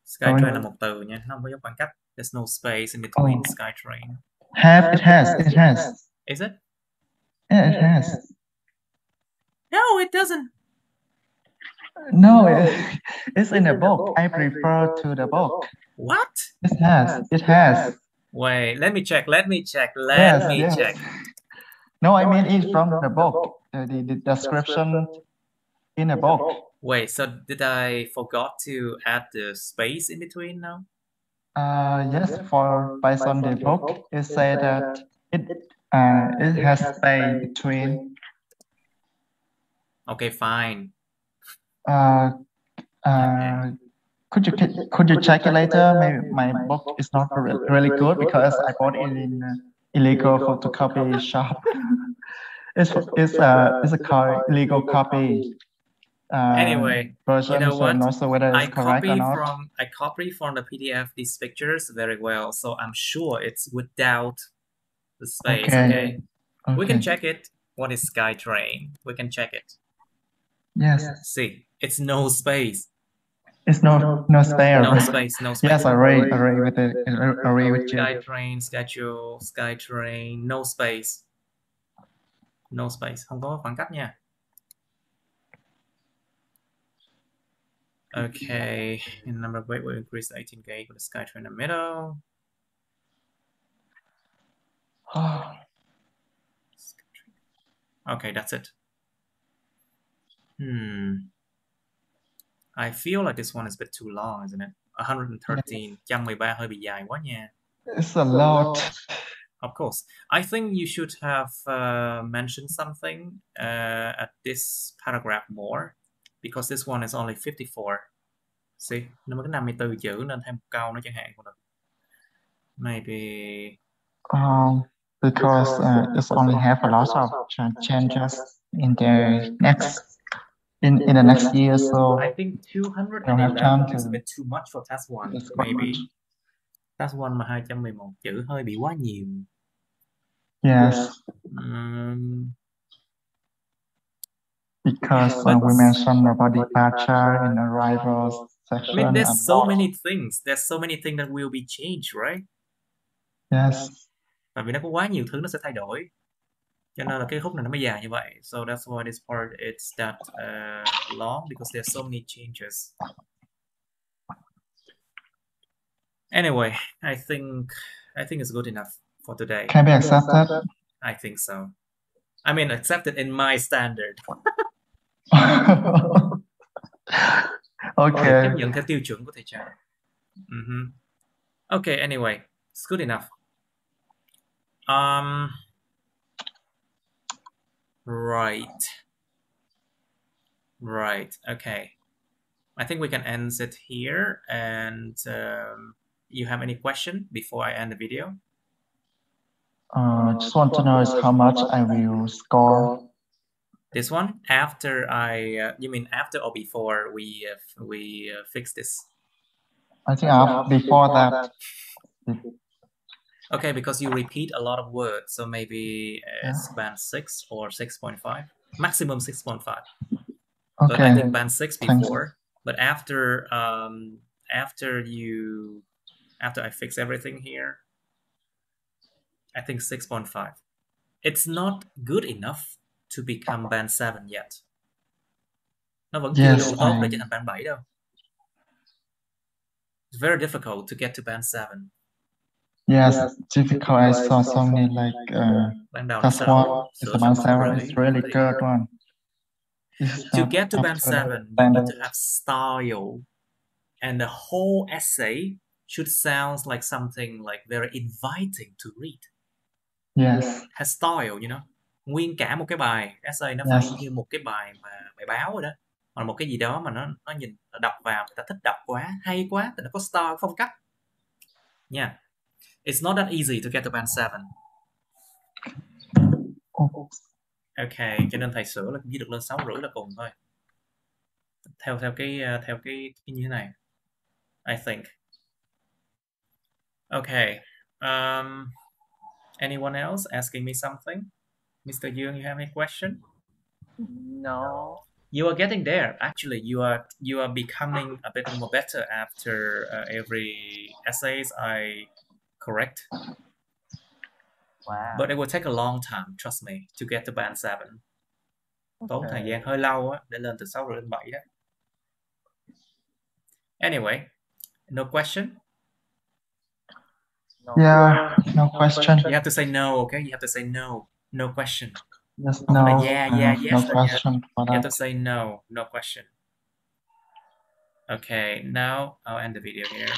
SkyTrain là một từ nha. Nó không có dấu khoảng cách. There's no space in between SkyTrain. It has. Is it? Yeah, it has. No, it doesn't. No, it's in the book. I refer to the book. What? It has. Wait, let me check. Check. No, I mean it's from the book. The description in the book. Wait, so did I forgot to add the space in between now? Yes, based on the book, it said that it has space between. Okay, fine. Could you check it later? Maybe my book is not really good because I bought it in illegal photocopy shop. It's a illegal copy. Anyway, version, you know so what? I'm not sure whether it's correct or not. I copy from the PDF these pictures very well, so I'm sure it's without the space. Okay. We can check it. What is SkyTrain? We can check it. Yes. See, it's no space. It's no spare. No space. Yes, agree with it. Agree with you. SkyTrain, schedule, SkyTrain, no space. No space, không có khoảng cách nha. Okay, and number of weight will increase to 18 gauge with the SkyTrain in the middle. Okay, that's it. I feel like this one is a bit too long, isn't it? 113, 113 hơi bị dài quá nha. It's a lot. Of course. I think you should have mentioned something at this paragraph more, because this one is only 54. See, nó mới có 54 chữ nên thêm một câu nữa chẳng hạn cũng được. Maybe because it's only have a lot of changes in the next in the next year, so I think 211 is a bit too much for task 1. Maybe task 1 mà 211 chữ hơi bị quá nhiều. Yes. Because we mentioned about departure and arrivals section. I mean, there's so many things. There's so many things that will be changed, right? Yes. Tại vì nó có quá nhiều thứ nó sẽ thay đổi, cho nên là cái khúc này nó mới dài như vậy. So that's why this part it's that long, because there's so many changes. Anyway, I think it's good enough for today. Can be accepted? I think so. I mean, accepted in my standard. Okay. Chấp nhận theo tiêu chuẩn của thầy Trà. Okay, anyway, it's good enough. Right. Okay. I think we can end it here. And you have any question before I end the video? Just want to know is how much I will score. This one after you mean after or before we fix this? I think before that. Okay, because you repeat a lot of words, so maybe it's band 6 or 6.5, maximum 6.5. Okay. But I think band 6 before. But after I fix everything here, I think 6.5. It's not good enough to become band 7 yet. Nó vẫn chưa đủ tốt để trở thành band 7 đâu. It's very difficult to get to band 7. Yes, difficult. I saw something like that's one. It's a band 7. It's really good one. To get to band 7, you need to have style, and the whole essay should sound like something like very inviting to read. Yes. Has style, you know. Nguyên cả một cái bài essay nó phải như một cái bài báo rồi đó, hoặc một cái gì đó mà nó nhìn đọc vào người ta thích đọc quá, hay quá, thì nó có style, phong cách nha. It's not that easy to get to band 7. Ok, cho nên thầy sửa là chỉ được lên 6,5 là cùng thôi. Theo cái như thế này. I think. Okay. Anyone else asking me something? Mr. Dương, you have any question? No. You are getting there. Actually, you are becoming a bit more better after every essays I correct. Wow. But it will take a long time, trust me, to get to band 7. Tốn thời gian hơi lâu á để lên từ 6 lên 7 đó. Anyway, no question? Yeah, no question. You have to say no, okay? You have to say no. No question. Yes, Không phải no. là yes No là question for You have that. to say no, no question. Okay, now I'll end the video here.